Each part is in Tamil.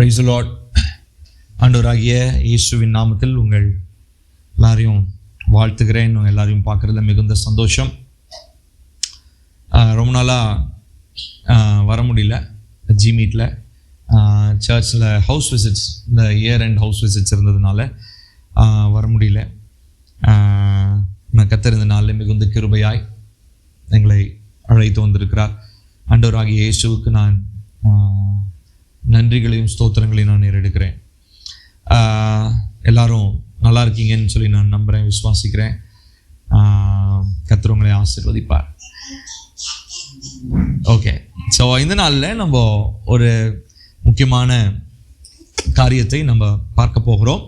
Praise the Lord. ஆண்டவராகிய இயேசுவின் நாமத்தில் உங்கள் எல்லாரையும் வாழ்த்துகிறேன். எல்லாரையும் பார்க்குறதுல மிகுந்த சந்தோஷம். ரொம்ப நாளாக வர முடியல. ஜி மீட்டில் சர்ச்சில் ஹவுஸ் விசிட்ஸ், இந்த இயர் அண்ட் ஹவுஸ் விசிட்ஸ் இருந்ததுனால வர முடியல. நான் கர்த்தர் இந்த நாளில் மிகுந்த கிருபையாய் எங்களை அழைத்து வந்திருக்கிறார். ஆண்டவராகிய இயேசுவுக்கு நான் நன்றிகளையும் ஸ்தோத்திரங்களையும் நான் ஏறெடுக்கிறேன். எல்லாரும் நல்லா இருக்கீங்கன்னு சொல்லி நான் நம்புகிறேன், விசுவாசிக்கிறேன். கர்த்தர் உங்களை ஆசீர்வதிப்பார். ஓகே, ஸோ இந்த நாளில் நம்ம ஒரு முக்கியமான காரியத்தை நம்ம பார்க்க போகிறோம்.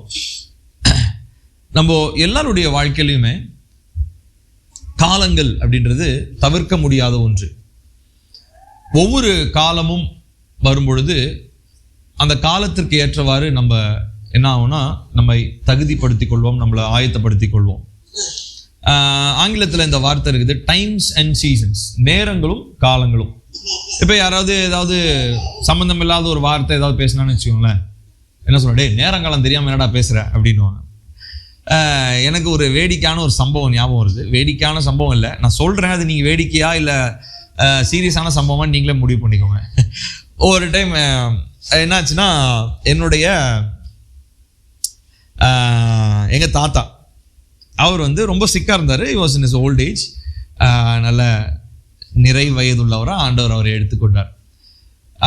நம்ம எல்லாருடைய வாழ்க்கையிலையுமே காலங்கள் அப்படின்றது தவிர்க்க முடியாத ஒன்று. ஒவ்வொரு காலமும் வரும்பொழுது அந்த காலத்திற்கு ஏற்றவாறு நம்ம என்ன ஆகும்னா நம்மை தகுதிப்படுத்திக் கொள்வோம், நம்மளை ஆயத்தப்படுத்திக் கொள்வோம். ஆங்கிலத்தில் இந்த வார்த்தை இருக்குது, டைம்ஸ் அண்ட் சீசன்ஸ், நேரங்களும் காலங்களும். இப்போ யாராவது ஏதாவது சம்மந்தம் இல்லாத ஒரு வார்த்தை ஏதாவது பேசினான்னு வச்சுக்கோங்களேன், என்ன சொல்ல, டே நேரங்காலம் தெரியாமல் என்னடா பேசுகிற அப்படின்வாங்க. எனக்கு ஒரு வேடிக்கையான ஒரு சம்பவம் ஞாபகம் வருது. வேடிக்கையான சம்பவம் இல்லை, நான் சொல்கிறேன், அது நீங்கள் வேடிக்கையா இல்லை சீரியஸான சம்பவமாக நீங்களே முடிவு பண்ணிக்கோங்க. ஒரு டைம் என்னாச்சுன்னா, என்னுடைய எங்கள் தாத்தா அவர் ரொம்ப சிக்காக இருந்தார். he was in his old age. நல்ல நிறை வயதுள்ளவராக ஆண்டவர் அவரை எடுத்துக்கொண்டார்.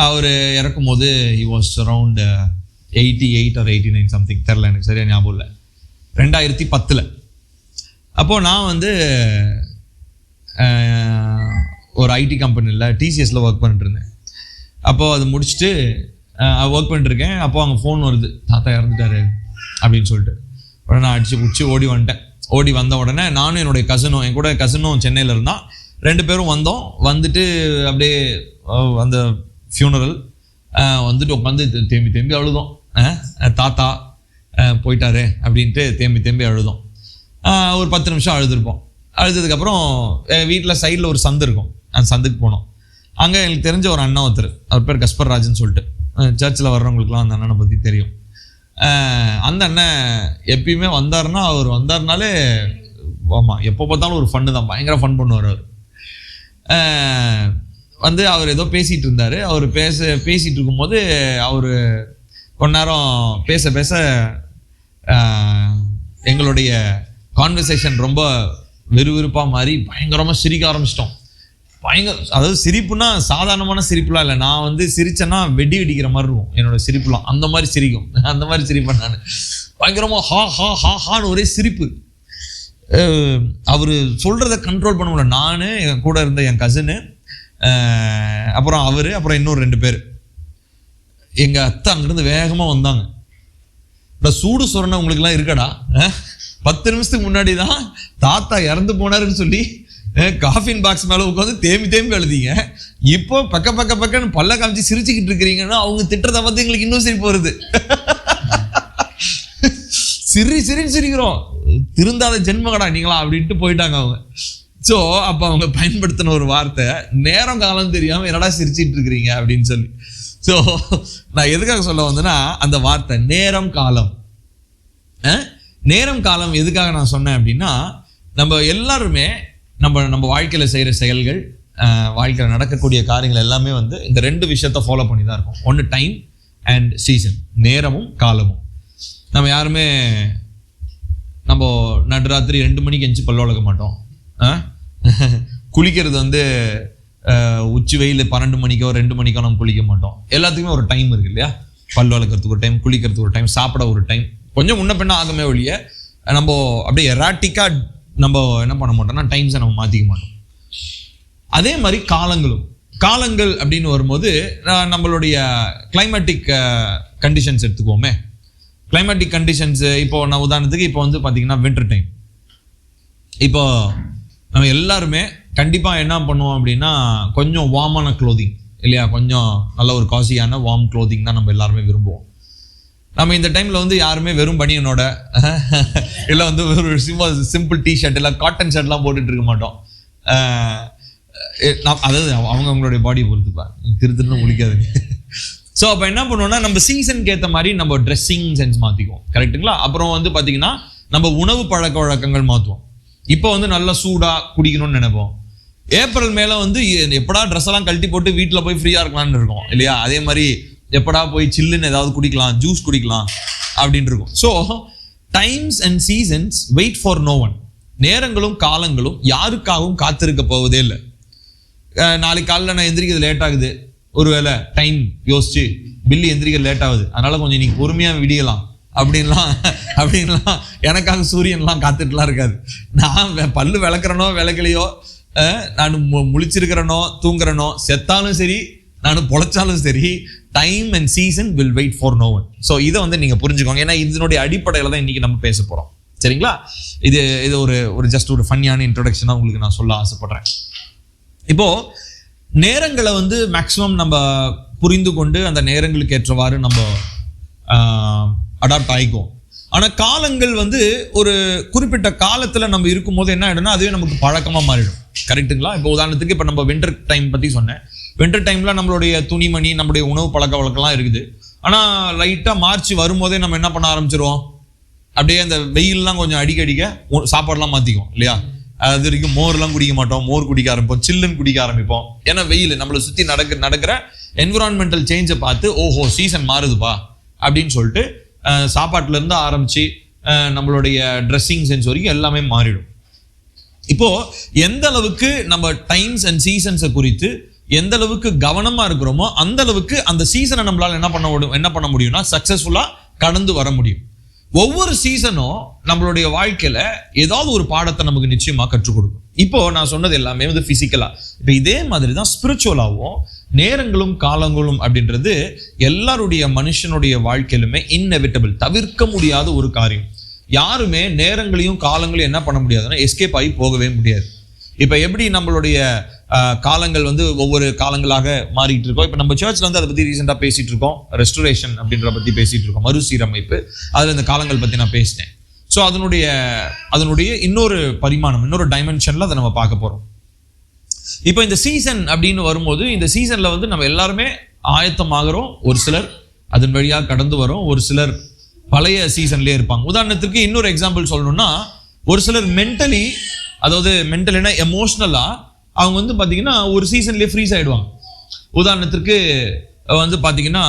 அவர் இறக்கும் போது he was around 88 or 89 something, தெரில, எனக்கு சரியாக ஞாபகம் இல்லை. 2010. அப்போது நான் ஒரு ஐடி கம்பெனியில் டிசிஎஸில் ஒர்க் பண்ணிட்டு இருந்தேன். அப்போது அது முடிச்சுட்டு ஒர்க் பண்ணிட்டுருக்கேன். அப்போது அங்கே ஃபோன் வருது, தாத்தா இறந்துட்டாரு அப்படின்னு சொல்லிட்டு. உடனே நான் அடித்து பிடிச்சி ஓடி வந்துட்டேன். ஓடி வந்த உடனே நானும் என்னுடைய கசனும், என் கூட கசனும் சென்னையில் இருந்தான், 2 பேரும் வந்தோம். வந்துட்டு அப்படியே அந்த ஃபியூனரல் வந்துட்டு உட்காந்து தேம்பி அழுதோம். தாத்தா போயிட்டாரு அப்படின்ட்டு தேம்பி அழுதோம். ஒரு 10 நிமிஷம் அழுதுருப்போம். அழுததுக்கப்புறம் வீட்டில் சைடில் ஒரு சந்து இருக்கும், அந்த சந்துக்கு போனோம். அங்கே எனக்கு தெரிஞ்ச ஒரு அண்ணன் ஒருத்தர், அவர் பேர் கஸ்பர் ராஜ்னு சொல்லிட்டு, சர்ச்சில் வர்றவங்களுக்குலாம் அந்த அண்ணனை பற்றி தெரியும். அந்த அண்ணன் எப்பயுமே அவர் வந்தாருனாலே ஆமாம், எப்போ பார்த்தாலும் ஒரு ஃபன்னு தான், பயங்கர ஃபன் பண்ணுவார் அவர். அவர் ஏதோ பேசிகிட்டு இருந்தார். அவர் பேசிகிட்டு இருக்கும்போது அவர் கொஞ்ச நேரம் பேச எங்களுடைய கான்வர்சேஷன் ரொம்ப விறுவிறுப்பாக மாறி பயங்கரமாக சிரிக்க ஆரம்பிச்சிட்டோம். அதாவது சிரிப்புனா சாதாரணமான சிரிப்புலாம் இல்லை, நான் சிரிச்சேன்னா வெடி வெடிக்கிற மாதிரி இருக்கும் என்னோட சிரிப்புலாம், அந்த மாதிரி சிரிக்கும். அந்த மாதிரி சிரிப்பேன் நான், பயங்கரமாக ஹா ஹா ஹா ஹான்னு ஒரே சிரிப்பு. அவர் சொல்கிறத கண்ட்ரோல் பண்ண முடியல. நான், என் கூட இருந்த என் கசினு, அப்புறம் அவர், அப்புறம் இன்னொரு 2 பேர். எங்கள் அத்தை அங்கேருந்து வேகமாக வந்தாங்க. இப்போ சூடு சொரணை உங்களுக்குலாம் இருக்கடா, 10 நிமிஷத்துக்கு முன்னாடி தான் தாத்தா இறந்து போனாருன்னு சொல்லி காஃபின் பாக்ஸ் மேலே உட்காந்து தேம்பி எழுதிங்க. இப்போ பக்கன்னு பல்ல காமிச்சு சிரிச்சுக்கிட்டு இருக்கிறீங்கன்னா அவங்க திட்டத்தை பார்த்து எங்களுக்கு இன்னும் சிரிப்பு வருது. சிரின்னு சிரிக்கிறோம், திருந்தாத ஜென்மகடா நீங்களா அப்படின்ட்டு போயிட்டாங்க அவங்க. ஸோ அப்போ அவங்க பயன்படுத்தின ஒரு வார்த்தை, நேரம் காலம் தெரியாமல் என்னடா சிரிச்சிட்டு இருக்கிறீங்க அப்படின்னு சொல்லி. ஸோ நான் எதுக்காக சொல்ல வந்தேன்னா, அந்த வார்த்தை நேரம் காலம். நேரம் காலம் எதுக்காக நான் சொன்னேன் அப்படின்னா, நம்ம எல்லாருமே நம்ம வாழ்க்கையில் செய்கிற செயல்கள், வாழ்க்கையில் நடக்கக்கூடிய காரியங்கள் எல்லாமே இந்த 2 விஷயத்தை ஃபாலோ பண்ணி தான் இருக்கும். ஒன்று டைம் அண்ட் சீசன், நேரமும் காலமும். நம்ம யாருமே நடுராத்திரி 2 மணிக்கு எஞ்சி பல் வளர்க்க மாட்டோம். குளிக்கிறது உச்சி வெயில் 12 மணிக்கோ 2 மணிக்கோ நம்ம குளிக்க மாட்டோம். எல்லாத்துக்குமே ஒரு டைம் இருக்கு இல்லையா? பல் வளர்க்கறதுக்கு ஒரு டைம், குளிக்கிறதுக்கு ஒரு டைம், சாப்பிட ஒரு டைம், கொஞ்சம் முன்ன பின்ன ஆகுமே ஒழிய நம்ம அப்படியே எராட்டிக்காக நம்ம என்ன பண்ண மாட்டோம்னா டைம்ஸை நம்ம மாற்றிக்க மாட்டோம். அதே மாதிரி காலங்கள் அப்படின்னு வரும்போது நம்மளுடைய கிளைமேட்டிக் கண்டிஷன்ஸ் எடுத்துக்குவோமே. கிளைமேட்டிக் கண்டிஷன்ஸ் இப்போ நான் உதாரணத்துக்கு இப்போ பார்த்தீங்கன்னா வின்டர் டைம். இப்போ நம்ம எல்லாருமே கண்டிப்பாக என்ன பண்ணுவோம் அப்படின்னா, கொஞ்சம் வார்மான க்ளோதிங் இல்லையா, கொஞ்சம் நல்ல ஒரு காசியான வார்ம் க்ளோதிங் தான் நம்ம எல்லாருமே விரும்புவோம். நம்ம இந்த டைமில் யாருமே வெறும் பனியனோட இல்லை ஒரு சிம்பிள் டிஷர்ட் இல்லை காட்டன் ஷர்ட்லாம் போட்டுட்டு இருக்க மாட்டோம். அதாவது அவங்களுடைய பாடியை பொறுத்துப்பா, திருத்துன்னு முடிக்காதுங்க. ஸோ அப்போ என்ன பண்ணுவோம்னா நம்ம சீசனுக்கு ஏற்ற மாதிரி நம்ம ட்ரெஸ்ஸிங் சென்ஸ் மாற்றிக்குவோம், கரெக்டுங்களா? அப்புறம் வந்து பார்த்தீங்கன்னா நம்ம உணவு பழக்க வழக்கங்கள் மாற்றுவோம். இப்போ வந்து நல்லா சூடாக குடிக்கணும்னு நினைப்போம். ஏப்ரல் மேலே வந்து எப்படா ட்ரெஸ் எல்லாம் கழட்டி போட்டு வீட்டில் போய் ஃப்ரீயாக இருக்கலாம்னு இருக்கும் இல்லையா? அதே மாதிரி எப்படா போய் சில்லுன்னு ஏதாவது குடிக்கலாம், ஜூஸ் குடிக்கலாம் அப்படின்னு இருக்கும். So times and seasons wait for no one. நேரங்களும் காலங்களும் யாருக்காகவும் காத்திருக்க போவதே இல்லை. நாளைக்கு காலையில் நான் எந்திரிக்கிறது லேட் ஆகுது, ஒருவேளை டைம் யோசிச்சு பில்லி எந்திரிக்கிறது லேட் ஆகுது, அதனால கொஞ்சம் இன்னைக்கு பொறுமையாக விடியலாம் அப்படின்லாம் எனக்காக சூரியன்லாம் காத்துட்டுலாம் இருக்காது. நான் பல்லு விளக்குறனோ விளக்கலையோ, நான் முழிச்சிருக்கிறனோ தூங்குறனோ, செத்தாலும் சரி நான் பொழைச்சாலும் சரி, time and season will wait for no one. So இதை வந்து நீங்க புரிஞ்சுக்கோங்க. ஏன்னா இதனுடைய அடிப்படையில் தான் இன்னைக்கு நம்ம பேச போறோம், சரிங்களா? இது ஒரு ஜஸ்ட் ஒரு ஃபன்னியான இன்ட்ரோடக்ஷனாக உங்களுக்கு நான் சொல்ல ஆசைப்படுறேன். இப்போ நேரங்களை வந்து மேக்சிமம் நம்ம புரிந்து கொண்டு அந்த நேரங்களுக்கு ஏற்றவாறு நம்ம அடாப்ட் ஆகிக்குவோம். ஆனால் காலங்கள் வந்து ஒரு குறிப்பிட்ட காலத்தில் நம்ம இருக்கும்போது என்ன ஆகிடும்னா அதுவே நமக்கு பழக்கமாக மாறிடும், கரெக்டுங்களா? இப்போ உதாரணத்துக்கு இப்போ நம்ம வின்டர் டைம் பற்றி சொன்னேன். வின்டர் டைமில் நம்மளுடைய துணிமணி, நம்மளுடைய உணவு பழக்க வழக்கம்லாம் இருக்குது. ஆனால் லைட்டாக மார்ச் வரும்போதே நம்ம என்ன பண்ண ஆரம்பிச்சிருவோம், அப்படியே அந்த வெயிலெலாம் கொஞ்சம் அடிக்க சாப்பாடுலாம் மாற்றிக்கும் இல்லையா? அது வரைக்கும் மோர்லாம் குடிக்க மாட்டோம், மோர் குடிக்க ஆரம்பிப்போம், சில்லுன்னு குடிக்க ஆரம்பிப்போம். ஏன்னா வெயில் நம்மளை சுற்றி நடக்கிற என்விரான்மெண்டல் சேஞ்சை பார்த்து ஓஹோ சீசன் மாறுதுப்பா அப்படின்னு சொல்லிட்டு சாப்பாட்டுலேருந்து ஆரம்பித்து நம்மளுடைய ட்ரெஸ்ஸிங் சென்ஸ் வரைக்கும் எல்லாமே மாறிடும். இப்போ எந்த அளவுக்கு நம்ம டைம்ஸ் அண்ட் சீசன்ஸை குறித்து எந்த அளவுக்கு கவனமாக இருக்கிறோமோ அந்த அளவுக்கு அந்த சீசனை நம்மளால் என்ன பண்ண முடியும்னா சக்ஸஸ்ஃபுல்லாக கடந்து வர முடியும். ஒவ்வொரு சீசனும் நம்மளுடைய வாழ்க்கையில ஏதாவது ஒரு பாடத்தை நமக்கு நிச்சயமா கற்றுக் கொடுக்கும். இப்போ நான் சொன்னது எல்லாமே வந்து பிசிக்கலா, இப்போ இதே மாதிரி தான் ஸ்பிரிச்சுவலாகவும் நேரங்களும் காலங்களும் அப்படின்றது எல்லாருடைய மனுஷனுடைய வாழ்க்கையிலுமே இன்னெவிட்டபிள், தவிர்க்க முடியாத ஒரு காரியம். யாருமே நேரங்களையும் காலங்களையும் என்ன பண்ண முடியாதுன்னா எஸ்கேப் ஆகி போகவே முடியாது. இப்போ எப்படி நம்மளுடைய காலங்கள் வந்து ஒவ்வொரு காலங்களாக மாறிட்டு இருக்கோம். இப்போ நம்ம சர்ச்சில் வந்து அதை பற்றி ரீசெண்டாக பேசிட்டு இருக்கோம், ரெஸ்டோரேஷன் அப்படின்ற பற்றி பேசிட்டு இருக்கோம், மறுசீரமைப்பு. அதில் இந்த காலங்கள் பற்றி நான் பேசினேன். ஸோ அதனுடைய இன்னொரு பரிமாணம், இன்னொரு டைமென்ஷனில் அதை நம்ம பார்க்க போகிறோம். இப்போ இந்த சீசன் அப்படின்னு வரும்போது இந்த சீசனில் வந்து நம்ம எல்லாருமே ஆயத்தமாகறோம். ஒரு சிலர் அதன் வழியாக கடந்து வரோம், ஒரு சிலர் பழைய சீசன்லேயே இருப்பாங்க. உதாரணத்துக்கு இன்னொரு எக்ஸாம்பிள் சொல்லணும்னா, ஒரு சிலர் மென்டலி, அதாவது மென்டலினா எமோஷ்னலாக அவங்க வந்து பார்த்தீங்கன்னா ஒரு சீசன்லேயே ஃப்ரீஸ் ஆகிடுவாங்க. உதாரணத்துக்கு வந்து பார்த்தீங்கன்னா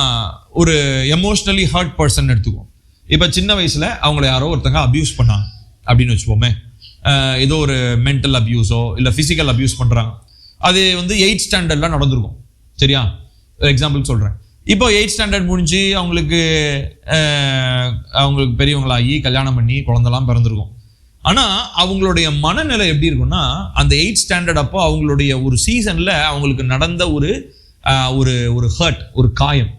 ஒரு எமோஷ்னலி ஹர்ட் பர்சன் எடுத்துக்குவோம். இப்போ சின்ன வயசில் அவங்கள யாரோ ஒருத்தங்க அப்யூஸ் பண்ணாங்க அப்படின்னு வச்சுப்போமே, ஏதோ ஒரு மென்டல் அப்யூஸோ இல்லை ஃபிசிக்கல் அப்யூஸ் பண்ணுறாங்க. அது வந்து 8th ஸ்டாண்டர்ட்லாம் நடந்திருக்கும், சரியா? எக்ஸாம்பிள் சொல்கிறேன். இப்போ 8th ஸ்டாண்டர்ட் முடிஞ்சு அவங்களுக்கு பெரியவங்களாகி கல்யாணம் பண்ணி குழந்தெல்லாம் பிறந்திருக்கும். ஆனால் அவங்களுடைய மனநிலை எப்படி இருக்குன்னா, அந்த 8th ஸ்டாண்டர்ட் அப்போ அவங்களுடைய ஒரு சீசனில் அவங்களுக்கு நடந்த ஒரு ஹர்ட், ஒரு காயம்,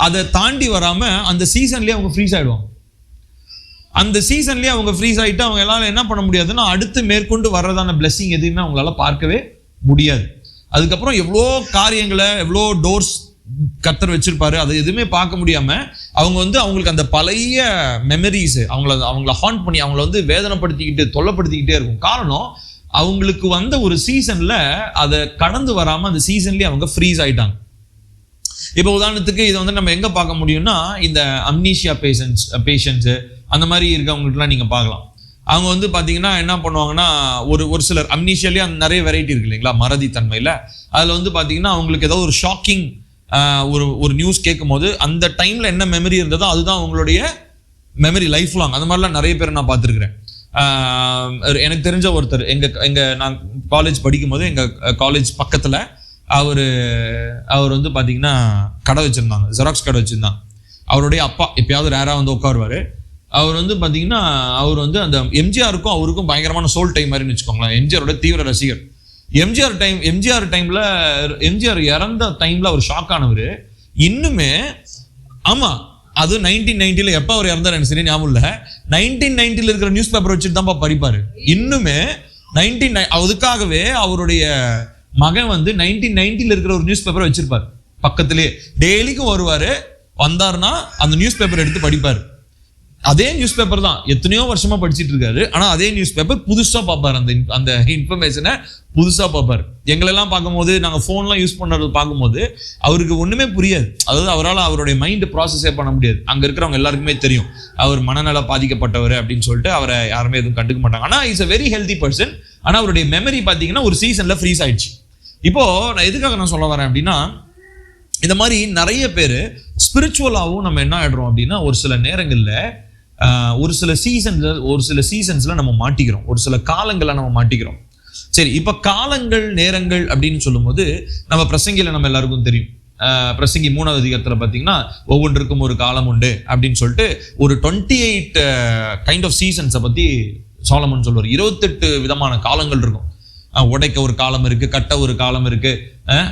அதை தாண்டி வராமல் அந்த சீசன்லேயே அவங்க ஃப்ரீஸ் ஆகிடுவாங்க. அந்த சீசன்லேயே அவங்க ஃப்ரீஸ் ஆகிட்டு அவங்க எல்லாரும் என்ன பண்ண முடியாதுன்னா அடுத்து மேற்கொண்டு வர்றதான பிளெஸிங் எதுவுமே அவங்களால பார்க்கவே முடியாது. அதுக்கப்புறம் எவ்வளோ காரியங்களை, எவ்வளோ டோர்ஸ் கர்த்தர் வச்சிருப்பாரு, அது எதுவுமே பார்க்க முடியாம அவங்க வந்து அவங்களுக்கு அந்த பழைய மெமரிஸ் அவங்கள ஹாண்ட் பண்ணி அவங்கள வந்து வேதனைப்படுத்திக்கிட்டு தொல்லைப்படுத்திக்கிட்டே இருக்கும். காரணம், அவங்களுக்கு வந்த ஒரு சீசன்ல அதை கடந்து வராம அந்த சீசன்லயே அவங்க ஃப்ரீஸ் ஆயிட்டாங்க. இப்போ உதாரணத்துக்கு இதை வந்து நம்ம எங்க பார்க்க முடியும்னா, இந்த அம்னீஷியா பேஷண்ட்ஸ் அந்த மாதிரி இருக்கவங்களுக்குலாம் நீங்க பார்க்கலாம். அவங்க வந்து பார்த்தீங்கன்னா என்ன பண்ணுவாங்கன்னா, ஒரு சிலர் அம்னீஷியாலேயே நிறைய வெரைட்டி இருக்கு இல்லைங்களா, மறதி தன்மையில். அதில் வந்து பார்த்தீங்கன்னா அவங்களுக்கு ஏதோ ஒரு ஷாக்கிங் ஒரு நியூஸ் கேட்கும் போது அந்த டைமில் என்ன மெமரி இருந்ததோ அதுதான் அவங்களுடைய மெமரி லைஃப் லாங். அந்த மாதிரிலாம் நிறைய பேர் நான் பார்த்துருக்குறேன். எனக்கு தெரிஞ்ச ஒருத்தர் நான் காலேஜ் படிக்கும் போது எங்கள் காலேஜ் பக்கத்தில் அவர் வந்து பார்த்தீங்கன்னா கடை வச்சுருந்தாங்க, ஜெராக்ஸ் கடை வச்சுருந்தாங்க. அவருடைய அப்பா எப்பயாவது ரேராக வந்து உட்காருவார். அவர் வந்து பார்த்தீங்கன்னா அவர் வந்து அந்த எம்ஜிஆருக்கும் அவருக்கும் பயங்கரமான சோல் டைம் மாதிரின்னு வச்சுக்கோங்களேன். எம்ஜிஆரோட தீவிர ரசிகர். எம்ஜிஆர் இறந்த டைம்ல அவர் ஷாக் ஆனவர். இன்னுமே ஆமா, அது 1990 எப்ப அவர் இறந்தார் எனக்கு சரி ஞாபகம் இல்லை. 1990 இருக்கிற நியூஸ் பேப்பர் வச்சுட்டு தான் படிப்பாரு. இன்னுமே அதுக்காகவே அவருடைய மகன் வந்து 1990 இருக்கிற ஒரு நியூஸ் பேப்பரை வச்சிருப்பாரு பக்கத்திலே. டெய்லிக்கும் வருவாரு, வந்தாருன்னா அந்த நியூஸ் பேப்பர் எடுத்து படிப்பாரு. அதே நியூஸ் பேப்பர் தான் எத்தனையோ வருஷமா படிச்சுட்டு இருக்காரு. ஆனா அதே நியூஸ் பேப்பர் புதுசா பார்ப்பாரு, அந்த இன்ஃபர்மேஷனை புதுசா பார்ப்பாரு. எங்களெல்லாம் பார்க்கும்போது நாங்கள் ஃபோன்லாம் யூஸ் பண்ணுறது பார்க்கும்போது அவருக்கு ஒண்ணுமே புரியாது. அதாவது அவரால் அவருடைய மைண்ட் ப்ராசஸே பண்ண முடியாது. அங்க இருக்கிறவங்க எல்லாருக்குமே தெரியும் அவர் மனநல பாதிக்கப்பட்டவர் அப்படின்னு சொல்லிட்டு அவரை யாருமே எதுவும் கண்டுக்க மாட்டாங்க. ஆனா is a very healthy person. ஆனா அவருடைய மெமரி பார்த்தீங்கன்னா ஒரு சீசன்ல ஃப்ரீஸ் ஆயிடுச்சு. இப்போ நான் எதுக்காக நான் சொல்ல வரேன் அப்படின்னா, இந்த மாதிரி நிறைய பேர் ஸ்பிரிச்சுவலாகவும் நம்ம என்ன ஆயிடுறோம் அப்படின்னா, ஒரு சில நேரங்களில் ஒரு சில சீசன்ஸ்ல நம்ம மாட்டிக்கிறோம், ஒரு சில காலங்களை நம்ம மாட்டிக்கிறோம். சரி, இப்ப காலங்கள் நேரங்கள் அப்படின்னு சொல்லும்போது நம்ம பிரசங்கில நம்ம எல்லாருக்கும் தெரியும். பிரசங்கி 3வது அதிகாரத்துல பாத்தீங்கன்னா ஒவ்வொன்றுக்கும் ஒரு காலம் உண்டு அப்படின்னு சொல்லிட்டு ஒரு 28 கைண்ட் ஆஃப் சீசன்ஸை பத்தி சாலமன் சொல்லுவார். 28 விதமான காலங்கள் இருக்கும். உடைக்க ஒரு காலம் இருக்கு, கட்ட ஒரு காலம் இருக்கு,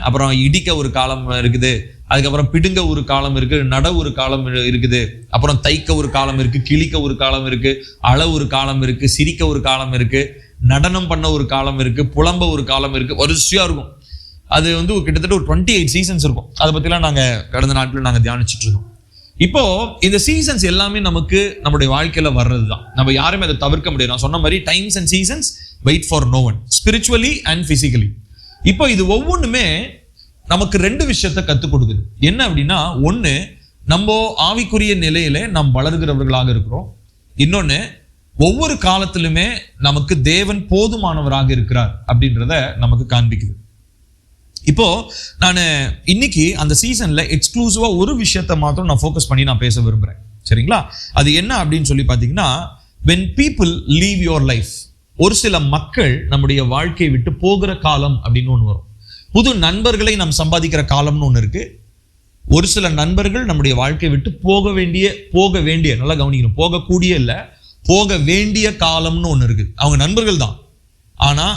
அப்புறம் இடிக்க ஒரு காலம் இருக்குது, அதுக்கப்புறம் பிடுங்க ஒரு காலம் இருக்கு, நட ஒரு காலம் இருக்குது, அப்புறம் தைக்க ஒரு காலம் இருக்கு, கிழிக்க ஒரு காலம் இருக்கு, அள ஒரு காலம் இருக்கு, சிரிக்க ஒரு காலம் இருக்கு, நடனம் பண்ண ஒரு காலம் இருக்கு, புலம்ப ஒரு காலம் இருக்கு, வரிசையா இருக்கும். அது வந்து கிட்டத்தட்ட ஒரு 28 சீசன்ஸ் இருக்கும். அதை பத்திலாம் நாங்க கடந்த நாட்கள் நாங்க தியானிச்சுட்டு இருந்தோம். இப்போ இந்த சீசன்ஸ் எல்லாமே நமக்கு நம்முடைய வாழ்க்கையில வர்றதுதான். நம்ம யாருமே அதை தவிர்க்க முடியாது. நான் சொன்ன மாதிரி times and seasons wait for no one, spiritually and physically. இப்போ இது ஒவ்வொன்றுமே நமக்கு 2 விஷயத்தை கத்துக் கொடுக்குது. என்ன அப்படின்னா, ஒண்ணு நம்ம ஆவிக்குரிய நிலையில நாம் வளர்கிறவர்களாக இருக்கிறோம். இன்னொன்னு ஒவ்வொரு காலத்திலுமே நமக்கு தேவன் போதுமானவராக இருக்கிறார் அப்படின்றத நமக்கு காண்பிக்குது. இப்போ நான் இன்னைக்கு அந்த சீசன்ல எக்ஸ்க்ளூசிவா ஒரு விஷயத்தை மாத்திரம் நான் ஃபோக்கஸ் பண்ணி நான் பேச விரும்புறேன். சரிங்களா? அது என்ன அப்படின்னு சொல்லி பாத்தீங்கன்னா, when people leave your life, ஒரு சில மக்கள் நம்முடைய வாழ்க்கையை விட்டு போகிற காலம் அப்படின்னு ஒன்று வரும். புது நண்பர்களை நாம் சம்பாதிக்கிற காலம்னு ஒன்று இருக்கு. ஒரு சில நண்பர்கள் நம்முடைய வாழ்க்கையை விட்டு போக வேண்டிய நல்லா கவனிக்கணும், போகக்கூடிய இல்லை, போக வேண்டிய காலம்னு ஒன்று இருக்கு. அவங்க நண்பர்கள் தான், ஆனா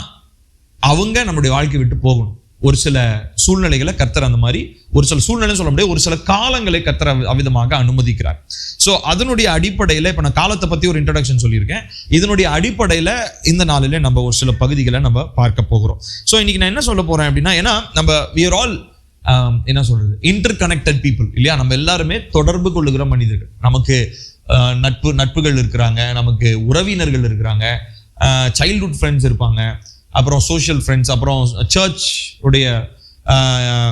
அவங்க நம்முடைய வாழ்க்கையை விட்டு போகணும். ஒரு சில சூழ்நிலைகளை கர்த்தர் அந்த மாதிரி, ஒரு சில சூழ்நிலை சொல்ல முடியாது, ஒரு சில காலங்களை கர்த்தர் அவ்விதமாக அனுமதிக்கிறார். ஸோ அதனுடைய அடிப்படையில் இப்போ நான் காலத்தை பத்தி ஒரு இன்ட்ரடக்ஷன் சொல்லியிருக்கேன். இதனுடைய அடிப்படையில் இந்த நாளிலே நம்ம ஒரு சில பகுதிகளை நம்ம பார்க்க போகிறோம். ஸோ இன்னைக்கு நான் என்ன சொல்ல போறேன் அப்படின்னா, ஏன்னா நம்ம we are all என்ன சொல்றது, இன்டர் கனெக்டட் பீப்புள் இல்லையா? நம்ம எல்லாருமே தொடர்பு கொள்ளுகிற மனிதர்கள். நமக்கு நட்புகள் இருக்கிறாங்க, நமக்கு உறவினர்கள் இருக்கிறாங்க, சைல்ட்ஹுட் ஃப்ரெண்ட்ஸ் இருப்பாங்க, அப்புறம் சோஷியல் ஃப்ரெண்ட்ஸ், அப்புறம் சர்ச் உடைய